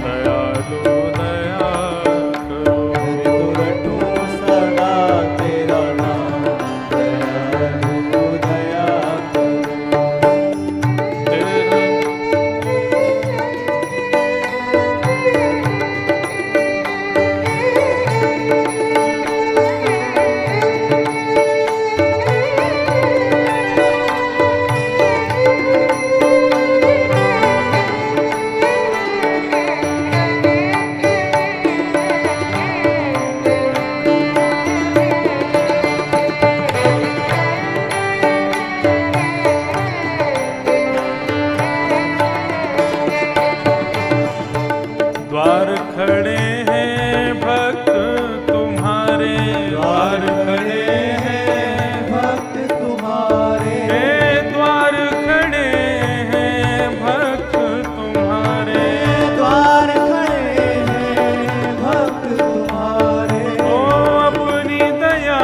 दयालु दया करो। मैं तो रटूं सदा तेरा नाम, दयालु दया करो। द्वार खड़े हैं भक्त तुम्हारे, द्वार खड़े हैं भक्त तुम्हारे। हे द्वार खड़े हैं भक्त तुम्हारे। द्वार खड़े हैं भक्त तुम्हारे। ओ अपनी दया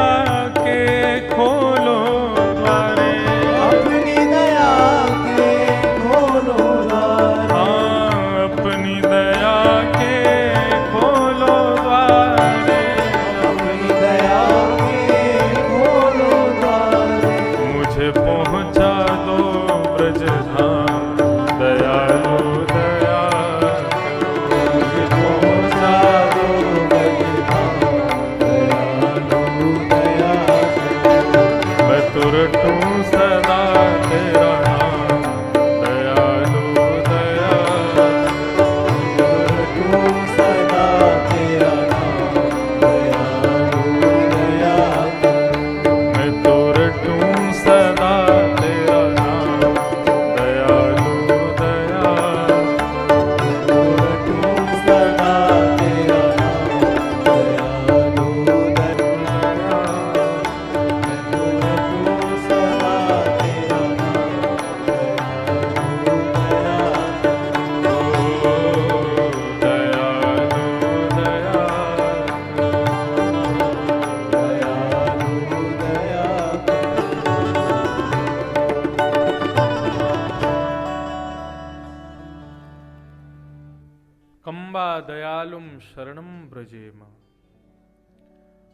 के खोलो द्वारे। अपनी दया के खोलो द्वार। हाँ अपनी दया के खोलो द्वारे। अपनी दया के खोलो द्वार। मुझे पहुंचा दो ब्रज धाम, दयालु दया करो। मुझे पहुंचा दो ब्रज धाम, दयालु दया करो। मैं तो रटूं सदा तेरा नाम, दयालु दया करो। रटूं सदा तेरा नाम, दयालु दया करो। मैं तो रटूं सदा तेरा नाम, दयालु दया रटूं सदा तेरा नाम, दयालु दया करो। रटूं सदा तेरा नाम, दयालु दया करो। दयालु दया दयालु दया करो। कंबा दयालुम शरणम ब्रजेम।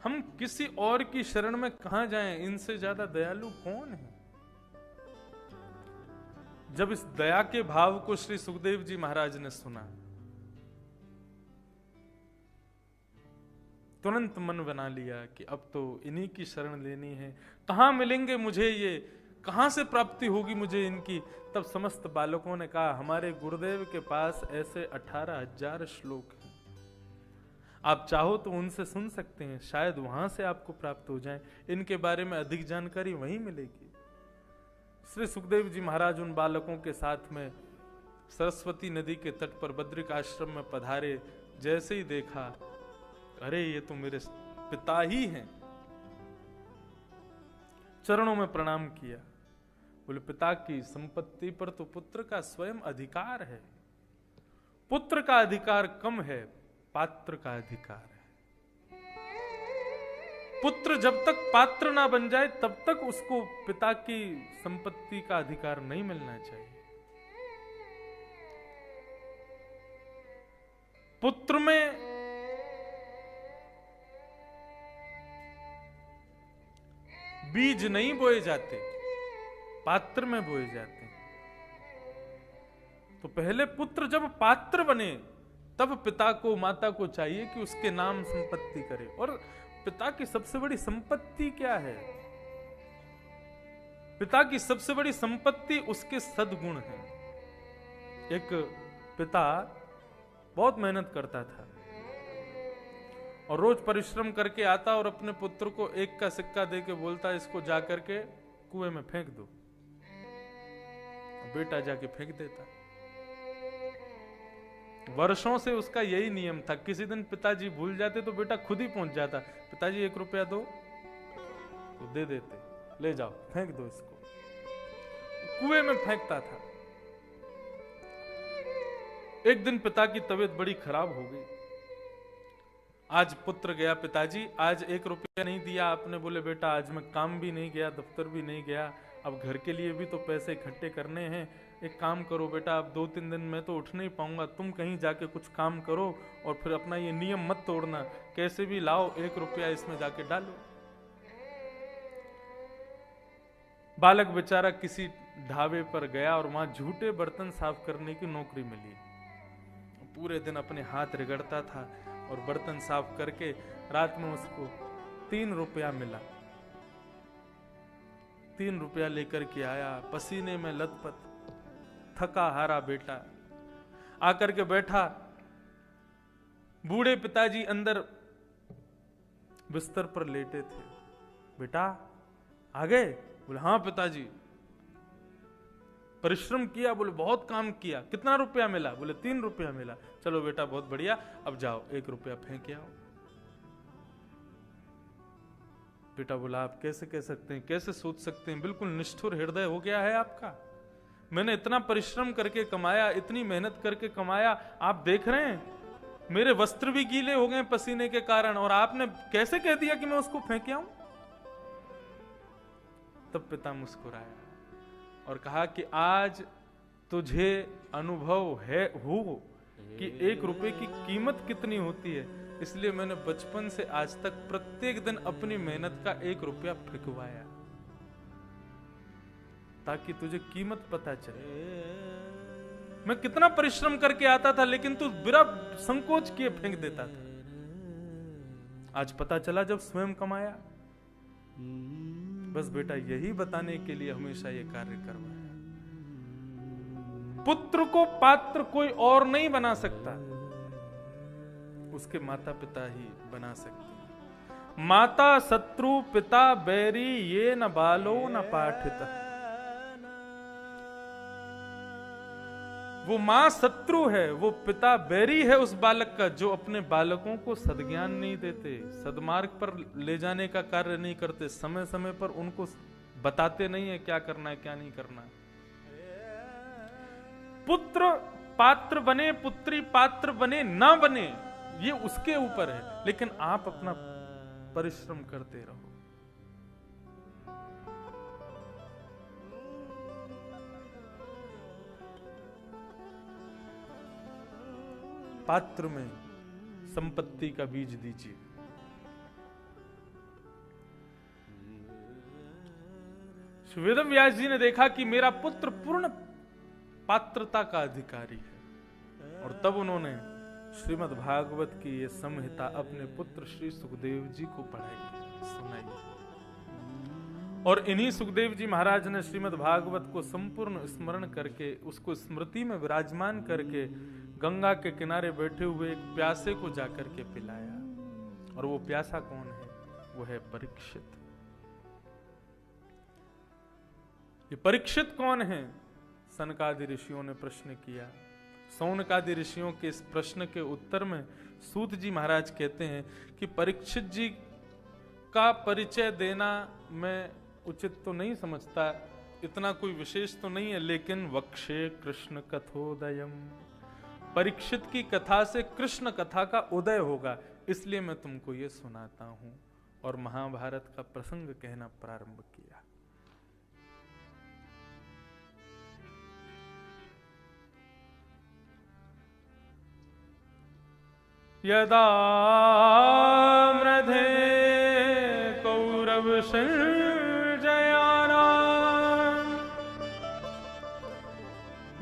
हम किसी और की शरण में कहां जाएं? इनसे ज्यादा दयालु कौन है? जब इस दया के भाव को श्री सुखदेव जी महाराज ने सुना, तुरंत मन बना लिया कि अब तो इन्हीं की शरण लेनी है। कहां मिलेंगे मुझे ये कहां से प्राप्ति होगी मुझे इनकी? तब समस्त बालकों ने कहा, हमारे गुरुदेव के पास ऐसे 18,000 श्लोक हैं, आप चाहो तो उनसे सुन सकते हैं, शायद वहां से आपको प्राप्त हो जाए, इनके बारे में अधिक जानकारी वहीं मिलेगी। श्री सुखदेव जी महाराज उन बालकों के साथ में सरस्वती नदी के तट पर बद्रिक आश्रम में पधारे। जैसे ही देखा, अरे ये तो मेरे पिता ही हैं। चरणों में प्रणाम किया। बोले, पिता की संपत्ति पर तो पुत्र का स्वयं अधिकार है। पुत्र का अधिकार कम है, पात्र का अधिकार है। पुत्र जब तक पात्र ना बन जाए तब तक उसको पिता की संपत्ति का अधिकार नहीं मिलना चाहिए। पुत्र में बीज नहीं बोए जाते, पात्र में बोए जाते हैं। तो पहले पुत्र जब पात्र बने तब पिता को, माता को चाहिए कि उसके नाम संपत्ति करे। और पिता की सबसे बड़ी संपत्ति क्या है? पिता की सबसे बड़ी संपत्ति उसके सद्गुण हैं। एक पिता बहुत मेहनत करता था और रोज परिश्रम करके आता और अपने पुत्र को 1 का सिक्का देके बोलता, इसको जाकर के कुएं में फेंक दो। बेटा जाके फेंक देता। वर्षों से उसका यही नियम था। किसी दिन पिताजी भूल जाते तो बेटा खुद ही पहुंच जाता, पिताजी 1 रुपया दो, तो दे देते, ले जाओ फेंक दो इसको। कुएं में फेंकता था। एक दिन पिता की तबीयत बड़ी खराब हो गई। आज पुत्र गया, पिताजी आज 1 रुपया नहीं दिया आपने। बोले, बेटा आज मैं काम भी नहीं गया, दफ्तर भी नहीं गया, अब घर के लिए भी तो पैसे इकट्ठे करने हैं। एक काम करो बेटा, अब 2-3 दिन में तो उठ नहीं पाऊंगा, तुम कहीं जाके कुछ काम करो और फिर अपना ये नियम मत तोड़ना, कैसे भी लाओ 1 रुपया इसमें जाके डालो। बालक बेचारा किसी ढाबे पर गया और वहां झूठे बर्तन साफ करने की नौकरी मिली। पूरे दिन अपने हाथ रगड़ता था और बर्तन साफ करके रात में उसको 3 रुपया मिला। 3 रुपया लेकर के आया, पसीने में लथपथ, थका हारा बेटा आकर के बैठा। बूढ़े पिताजी अंदर बिस्तर पर लेटे थे। बेटा आ गए? बोले, हाँ पिताजी। परिश्रम किया? बोले, बहुत काम किया। कितना रुपया मिला? बोले, 3 रुपया मिला। चलो बेटा बहुत बढ़िया, अब जाओ 1 रुपया फेंक आओ। बेटा बोला, आप कैसे कह सकते हैं, कैसे सोच सकते हैं, बिल्कुल निष्ठुर हृदय हो गया है आपका। मैंने इतना परिश्रम करके कमाया, इतनी मेहनत करके कमाया, आप देख रहे हैं मेरे वस्त्र भी गीले हो गए पसीने के कारण, और आपने कैसे कह दिया कि मैं उसको फेंक आऊं? तब पिता मुस्कुराया और कहा कि आज तुझे अनुभव हो कि 1 रुपए की कीमत कितनी होती है, इसलिए मैंने बचपन से आज तक प्रत्येक दिन अपनी मेहनत का 1 रुपया फेंकवाया, ताकि तुझे कीमत पता चले। मैं कितना परिश्रम करके आता था, लेकिन तू बिना संकोच किए फेंक देता था। आज पता चला जब स्वयं कमाया। बस बेटा यही बताने के लिए हमेशा ये कार्य करवाया। पुत्र को पात्र कोई और नहीं बना सकता, उसके माता पिता ही बना सकते। माता शत्रु पिता बैरी, ये न बालो न पाठित। वो मां शत्रु है, वो पिता बैरी है उस बालक का जो अपने बालकों को सद्ज्ञान नहीं देते, सदमार्ग पर ले जाने का कार्य नहीं करते, समय समय पर उनको बताते नहीं है क्या करना है क्या नहीं करना है। पुत्र पात्र बने, पुत्री पात्र बने ना बने, ये उसके ऊपर है, लेकिन आप अपना परिश्रम करते रहो। पात्र में संपत्ति का बीज दीजिए। वेद व्यास जी ने देखा कि मेरा पुत्र पूर्ण पात्रता का अधिकारी है, और तब उन्होंने श्रीमद् भागवत की ये संहिता अपने पुत्र श्री सुखदेव जी को पढ़ाई, सुनाई। और इन्हीं सुखदेव जी महाराज ने श्रीमद् भागवत को संपूर्ण स्मरण करके, उसको स्मृति में विराजमान करके गंगा के किनारे बैठे हुए एक प्यासे को जाकर के पिलाया। और वो प्यासा कौन है? वो है परीक्षित। ये परीक्षित कौन है? सनकादि ऋषियों ने प्रश्न किया। सौनकादि ऋषियों के इस प्रश्न के उत्तर में सूत जी महाराज कहते हैं कि परीक्षित जी का परिचय देना मैं उचित तो नहीं समझता, इतना कोई विशेष तो नहीं है, लेकिन वक्षे कृष्ण कथोदयम, परीक्षित की कथा से कृष्ण कथा का उदय होगा, इसलिए मैं तुमको ये सुनाता हूं। और महाभारत का प्रसंग कहना प्रारंभ किया। यदा मृधे कौरव संजयाना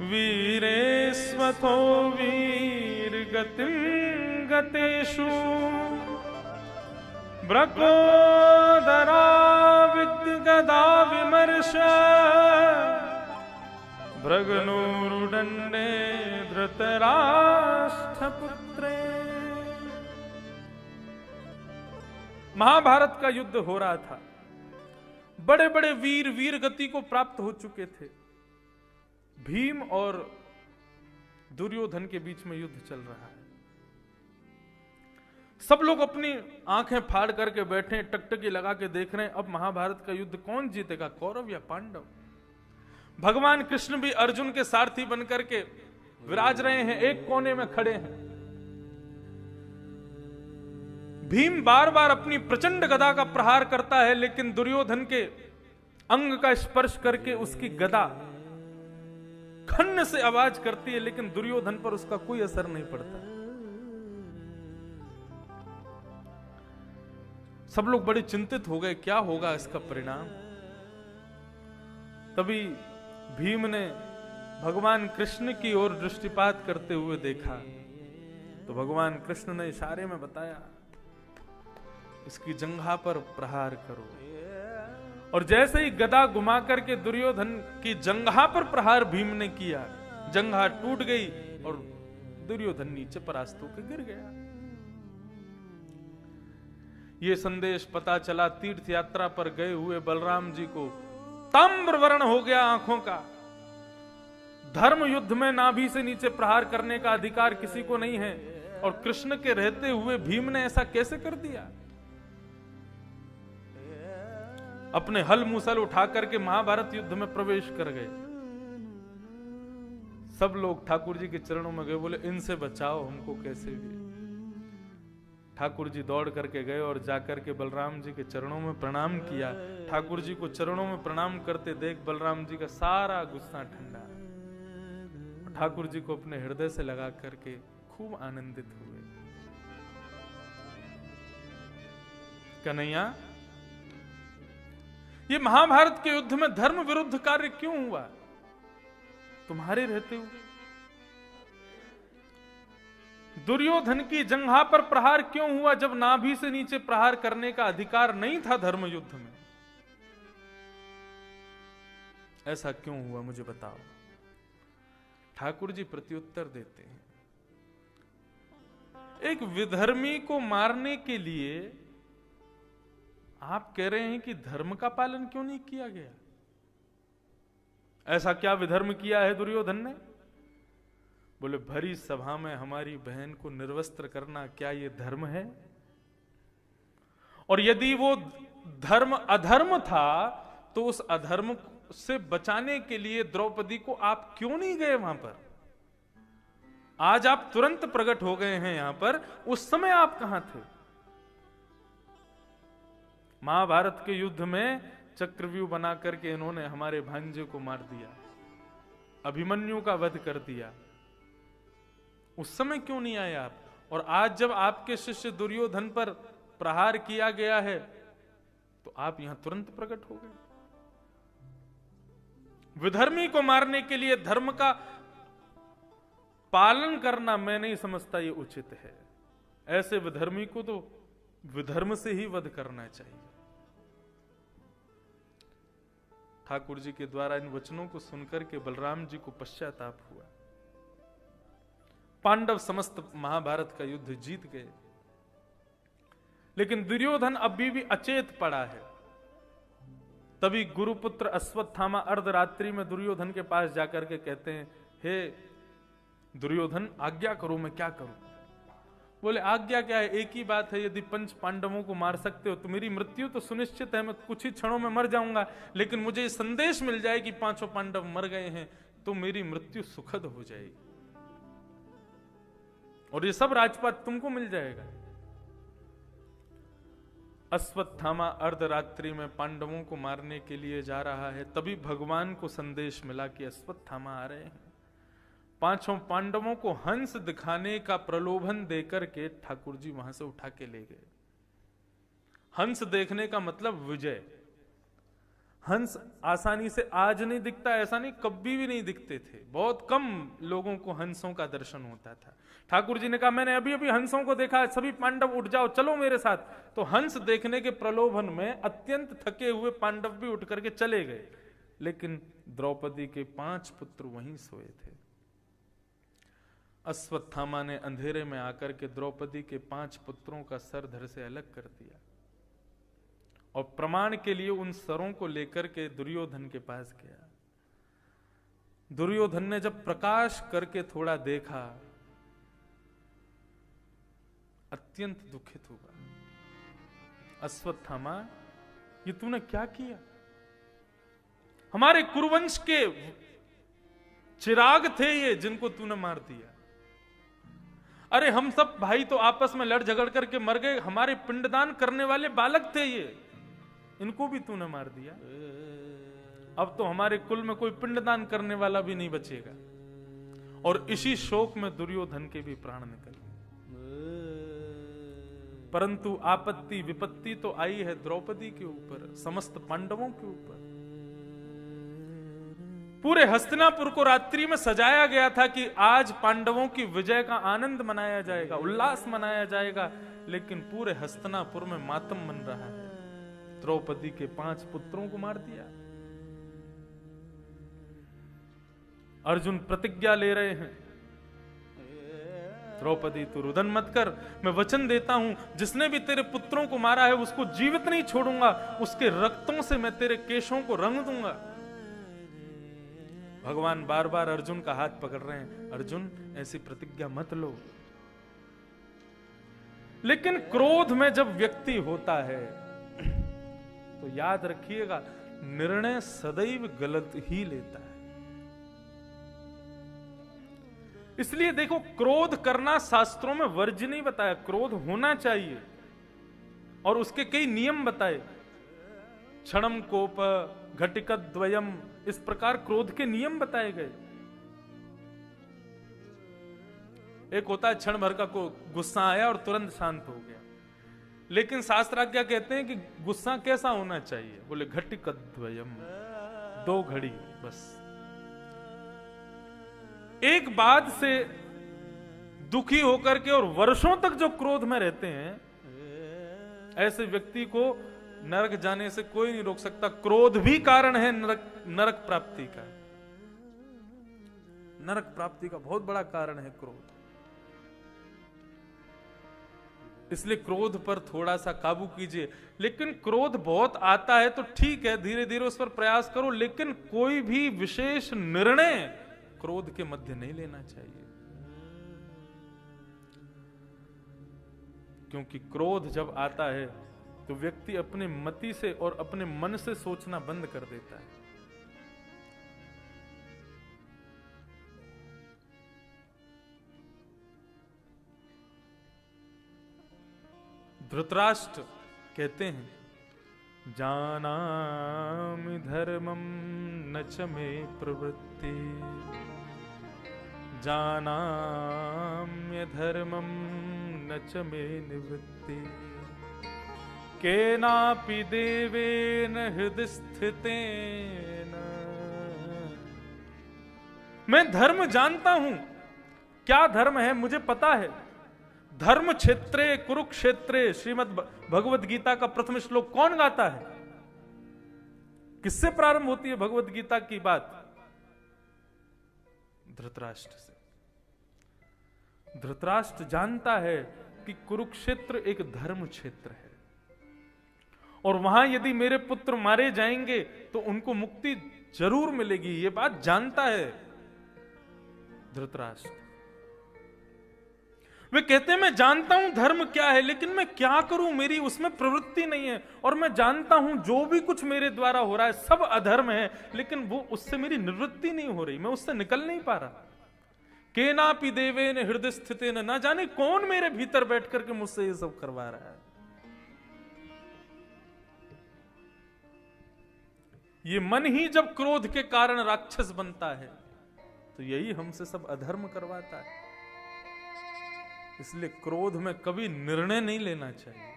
वीरे स्वतो वीर गतिं गतेषु ब्रकोदरा विद्गदा विमर्श भृगनोरुदण्डे धृतराष्ट्रपुत्रे। महाभारत का युद्ध हो रहा था। बड़े बड़े वीर वीर गति को प्राप्त हो चुके थे। भीम और दुर्योधन के बीच में युद्ध चल रहा है। सब लोग अपनी आंखें फाड़ करके बैठे, टकटकी लगा के देख रहे हैं अब महाभारत का युद्ध कौन जीतेगा, कौरव या पांडव। भगवान कृष्ण भी अर्जुन के सारथी बनकर के विराज रहे हैं, एक कोने में खड़े हैं। भीम बार बार अपनी प्रचंड गदा का प्रहार करता है, लेकिन दुर्योधन के अंग का स्पर्श करके उसकी गदा खन्न से आवाज करती है, लेकिन दुर्योधन पर उसका कोई असर नहीं पड़ता। सब लोग बड़े चिंतित हो गए, क्या होगा इसका परिणाम। तभी भीम ने भगवान कृष्ण की ओर दृष्टिपात करते हुए देखा, तो भगवान कृष्ण ने इशारे में बताया, इसकी जंघा पर प्रहार करो। और जैसे ही गदा घुमा करके दुर्योधन की जंघा पर प्रहार भीम ने किया, जंघा टूट गई और दुर्योधन नीचे परास्त होकर गिर गया। ये संदेश पता चला तीर्थ यात्रा पर गए हुए बलराम जी को, ताम्र वर्ण हो गया आंखों का। धर्म युद्ध में नाभि से नीचे प्रहार करने का अधिकार किसी को नहीं है, और कृष्ण के रहते हुए भीम ने ऐसा कैसे कर दिया। अपने हल मूसल उठा करके महाभारत युद्ध में प्रवेश कर गए। सब लोग ठाकुर जी के चरणों में गए, बोले इनसे बचाओ हमको कैसे भी। ठाकुर जी दौड़ करके गए और जाकर के बलराम जी के चरणों में प्रणाम किया। ठाकुर जी को चरणों में प्रणाम करते देख बलराम जी का सारा गुस्सा ठंडा। ठाकुर जी को अपने हृदय से लगा करके खूब आनंदित हुए। कन्हैया, ये महाभारत के युद्ध में धर्म विरुद्ध कार्य क्यों हुआ तुम्हारे रहते हुए? दुर्योधन की जंघा पर प्रहार क्यों हुआ जब नाभि से नीचे प्रहार करने का अधिकार नहीं था धर्म युद्ध में? ऐसा क्यों हुआ मुझे बताओ। ठाकुर जी प्रत्युत्तर देते हैं, एक विधर्मी को मारने के लिए आप कह रहे हैं कि धर्म का पालन क्यों नहीं किया गया? ऐसा क्या विधर्म किया है दुर्योधन ने? बोले भरी सभा में हमारी बहन को निर्वस्त्र करना क्या ये धर्म है? और यदि वो धर्म अधर्म था तो उस अधर्म से बचाने के लिए द्रौपदी को आप क्यों नहीं गए वहां पर? आज आप तुरंत प्रकट हो गए हैं यहां पर, उस समय आप कहां थे? महाभारत के युद्ध में चक्रव्यूह बना करके इन्होंने हमारे भांजे को मार दिया, अभिमन्यु का वध कर दिया। उस समय क्यों नहीं आए आप? और आज जब आपके शिष्य दुर्योधन पर प्रहार किया गया है तो आप यहां तुरंत प्रकट हो गए। विधर्मी को मारने के लिए धर्म का पालन करना मैं नहीं समझता ये उचित है। ऐसे विधर्मी को तो विधर्म से ही वध करना चाहिए। ठाकुर जी के द्वारा इन वचनों को सुनकर के बलराम जी को पश्चाताप हुआ। पांडव समस्त महाभारत का युद्ध जीत गए, लेकिन दुर्योधन अभी भी अचेत पड़ा है। तभी गुरुपुत्र अश्वत्थामा अर्धरात्रि में दुर्योधन के पास जाकर के कहते हैं, हे दुर्योधन, आज्ञा करो, मैं क्या करूं? बोले, आज्ञा क्या है? एक ही बात है, यदि पंच पांडवों को मार सकते हो तो मेरी मृत्यु तो सुनिश्चित है, मैं कुछ ही क्षणों में मर जाऊंगा, लेकिन मुझे संदेश मिल जाए कि पांचों पांडव मर गए हैं तो मेरी मृत्यु सुखद हो जाएगी और ये सब राजपाट तुमको मिल जाएगा। अश्वत्थामा अर्धरात्रि में पांडवों को मारने के लिए जा रहा है, तभी भगवान को संदेश मिला कि अश्वत्थामा आ रहे हैं। पांचों पांडवों को हंस दिखाने का प्रलोभन देकर के ठाकुर जी वहां से उठा के ले गए। हंस देखने का मतलब विजय। हंस आसानी से आज नहीं दिखता, ऐसा नहीं, कभी भी नहीं दिखते थे। बहुत कम लोगों को हंसों का दर्शन होता था। ठाकुर जी ने कहा, मैंने अभी अभी हंसों को देखा, सभी पांडव उठ जाओ, चलो मेरे साथ। तो हंस देखने के प्रलोभन में अत्यंत थके हुए पांडव भी उठ करके चले गए, लेकिन द्रौपदी के 5 पुत्र वहीं सोए थे। अश्वत्थामा ने अंधेरे में आकर के द्रौपदी के 5 पुत्रों का सर धड़ से अलग कर दिया और प्रमाण के लिए उन सरों को लेकर के दुर्योधन के पास गया। दुर्योधन ने जब प्रकाश करके थोड़ा देखा, अत्यंत दुखित हुआ। अश्वत्थामा, ये तूने क्या किया? हमारे कुरुवंश के चिराग थे ये, जिनको तूने मार दिया। अरे हम सब भाई तो आपस में लड़ झगड़ करके मर गए, हमारे पिंडदान करने वाले बालक थे ये, इनको भी तूने मार दिया। अब तो हमारे कुल में कोई पिंडदान करने वाला भी नहीं बचेगा। और इसी शोक में दुर्योधन के भी प्राण निकल गए। परंतु आपत्ति विपत्ति तो आई है द्रौपदी के ऊपर, समस्त पांडवों के ऊपर। पूरे हस्तिनापुर को रात्रि में सजाया गया था कि आज पांडवों की विजय का आनंद मनाया जाएगा, उल्लास मनाया जाएगा, लेकिन पूरे हस्तिनापुर में मातम मन रहा है। द्रौपदी के 5 पुत्रों को मार दिया। अर्जुन प्रतिज्ञा ले रहे हैं, द्रौपदी तू रुदन मत कर, मैं वचन देता हूं जिसने भी तेरे पुत्रों को मारा है उसको जीवित नहीं छोड़ूंगा, उसके रक्तों से मैं तेरे केशों को रंग दूंगा। भगवान बार बार अर्जुन का हाथ पकड़ रहे हैं, अर्जुन ऐसी प्रतिज्ञा मत लो। लेकिन क्रोध में जब व्यक्ति होता है तो याद रखिएगा, निर्णय सदैव गलत ही लेता है। इसलिए देखो, क्रोध करना शास्त्रों में वर्ज्य नहीं बताया, क्रोध होना चाहिए और उसके कई नियम बताए। क्षणम कोप घटिकत द्वयम, इस प्रकार क्रोध के नियम बताए गए। एक होता है क्षण भर का को गुस्सा आया और तुरंत शांत हो गया, लेकिन शास्त्राज्ञा कहते हैं कि गुस्सा कैसा होना चाहिए? बोले घटिकत द्वयम, 2 घड़ी बस। एक बात से दुखी होकर के और वर्षों तक जो क्रोध में रहते हैं, ऐसे व्यक्ति को नरक जाने से कोई नहीं रोक सकता। क्रोध भी कारण है नरक प्राप्ति का। नरक प्राप्ति का बहुत बड़ा कारण है क्रोध। इसलिए क्रोध पर थोड़ा सा काबू कीजिए। लेकिन क्रोध बहुत आता है तो ठीक है, धीरे धीरे उस पर प्रयास करो, लेकिन कोई भी विशेष निर्णय क्रोध के मध्य नहीं लेना चाहिए। क्योंकि क्रोध जब आता है तो व्यक्ति अपने मति से और अपने मन से सोचना बंद कर देता है। धृतराष्ट्र कहते हैं, जानामि धर्मं न च मे प्रवृत्ति, जानाम्य धर्मं न च मे निवृत्ति, केनापि देवेन हृदय स्थितेन। मैं धर्म जानता हूं, क्या धर्म है मुझे पता है। धर्म क्षेत्रे कुरुक्षेत्रे, श्रीमद् भगवद गीता का प्रथम श्लोक कौन गाता है? किससे प्रारंभ होती है भगवत गीता की बात? धृतराष्ट्र से। धृतराष्ट्र जानता है कि कुरुक्षेत्र एक धर्म क्षेत्र है और वहां यदि मेरे पुत्र मारे जाएंगे तो उनको मुक्ति जरूर मिलेगी, ये बात जानता है धृतराष्ट्र। वे कहते हैं मैं जानता हूं धर्म क्या है, लेकिन मैं क्या करूं, मेरी उसमें प्रवृत्ति नहीं है, और मैं जानता हूं जो भी कुछ मेरे द्वारा हो रहा है सब अधर्म है, लेकिन वो उससे मेरी निवृत्ति नहीं हो रही, मैं उससे निकल नहीं पा रहा। केनापि देवेन हृदय स्थितेन, ना जाने कौन मेरे भीतर बैठ करके मुझसे ये सब करवा रहा है। ये मन ही जब क्रोध के कारण राक्षस बनता है तो यही हमसे सब अधर्म करवाता है। इसलिए क्रोध में कभी निर्णय नहीं लेना चाहिए,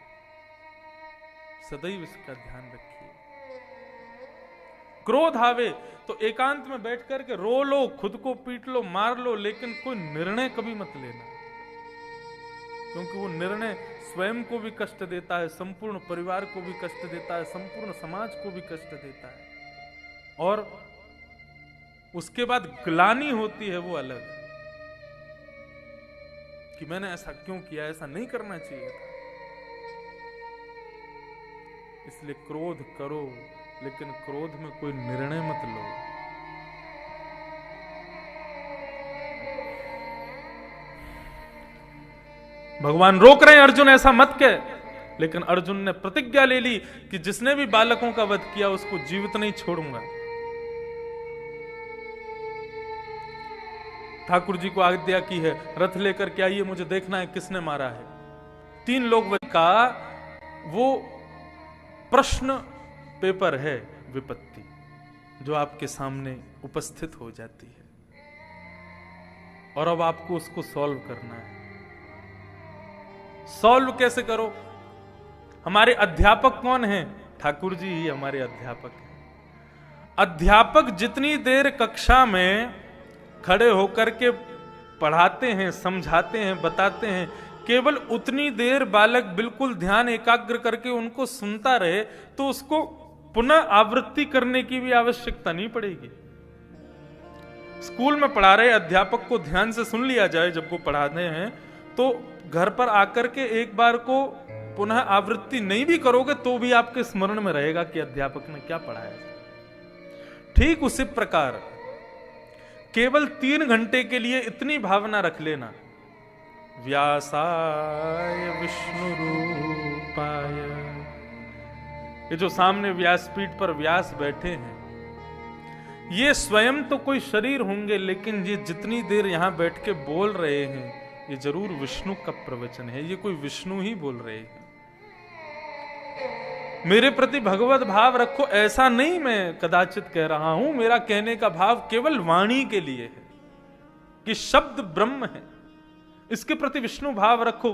सदैव इसका ध्यान रखिए। क्रोध आवे तो एकांत में बैठ करके रो लो, खुद को पीट लो, मार लो, लेकिन कोई निर्णय कभी मत लेना, क्योंकि वो निर्णय स्वयं को भी कष्ट देता है, संपूर्ण परिवार को भी कष्ट देता है, संपूर्ण समाज को भी कष्ट देता है, और उसके बाद ग्लानि होती है वो अलग, कि मैंने ऐसा क्यों किया, ऐसा नहीं करना चाहिए था। इसलिए क्रोध करो, लेकिन क्रोध में कोई निर्णय मत लो। भगवान रोक रहे हैं, अर्जुन ऐसा मत कह, लेकिन अर्जुन ने प्रतिज्ञा ले ली कि जिसने भी बालकों का वध किया उसको जीवित नहीं छोड़ूंगा। ठाकुर जी को आज्ञा की है, रथ लेकर के आइए, मुझे देखना है किसने मारा है। 3 लोग का वो प्रश्न पेपर है विपत्ति, जो आपके सामने उपस्थित हो जाती है, और अब आपको उसको सॉल्व करना है। सॉल्व कैसे करो? हमारे अध्यापक कौन हैं? ठाकुर जी ही हमारे अध्यापक हैं। अध्यापक जितनी देर कक्षा में खड़े होकर के पढ़ाते हैं, समझाते हैं, बताते हैं, केवल उतनी देर बालक बिल्कुल ध्यान एकाग्र करके उनको सुनता रहे तो उसको पुनः आवृत्ति करने की भी आवश्यकता नहीं पड़ेगी। स्कूल में पढ़ा रहे अध्यापक को ध्यान से सुन लिया जाए जब वो पढ़ाते हैं, तो घर पर आकर के एक बार को पुनः आवृत्ति नहीं भी करोगे तो भी आपके स्मरण में रहेगा कि अध्यापक ने क्या पढ़ाया। ठीक उसी प्रकार केवल 3 घंटे के लिए इतनी भावना रख लेना, व्यासाय विष्णु रूपाय। ये जो सामने व्यासपीठ पर व्यास बैठे हैं, ये स्वयं तो कोई शरीर होंगे, लेकिन ये जितनी देर यहां बैठ के बोल रहे हैं ये जरूर विष्णु का प्रवचन है, ये कोई विष्णु ही बोल रहे हैं। मेरे प्रति भगवत भाव रखो, ऐसा नहीं मैं कदाचित कह रहा हूं, मेरा कहने का भाव केवल वाणी के लिए है कि शब्द ब्रह्म है, इसके प्रति विष्णु भाव रखो।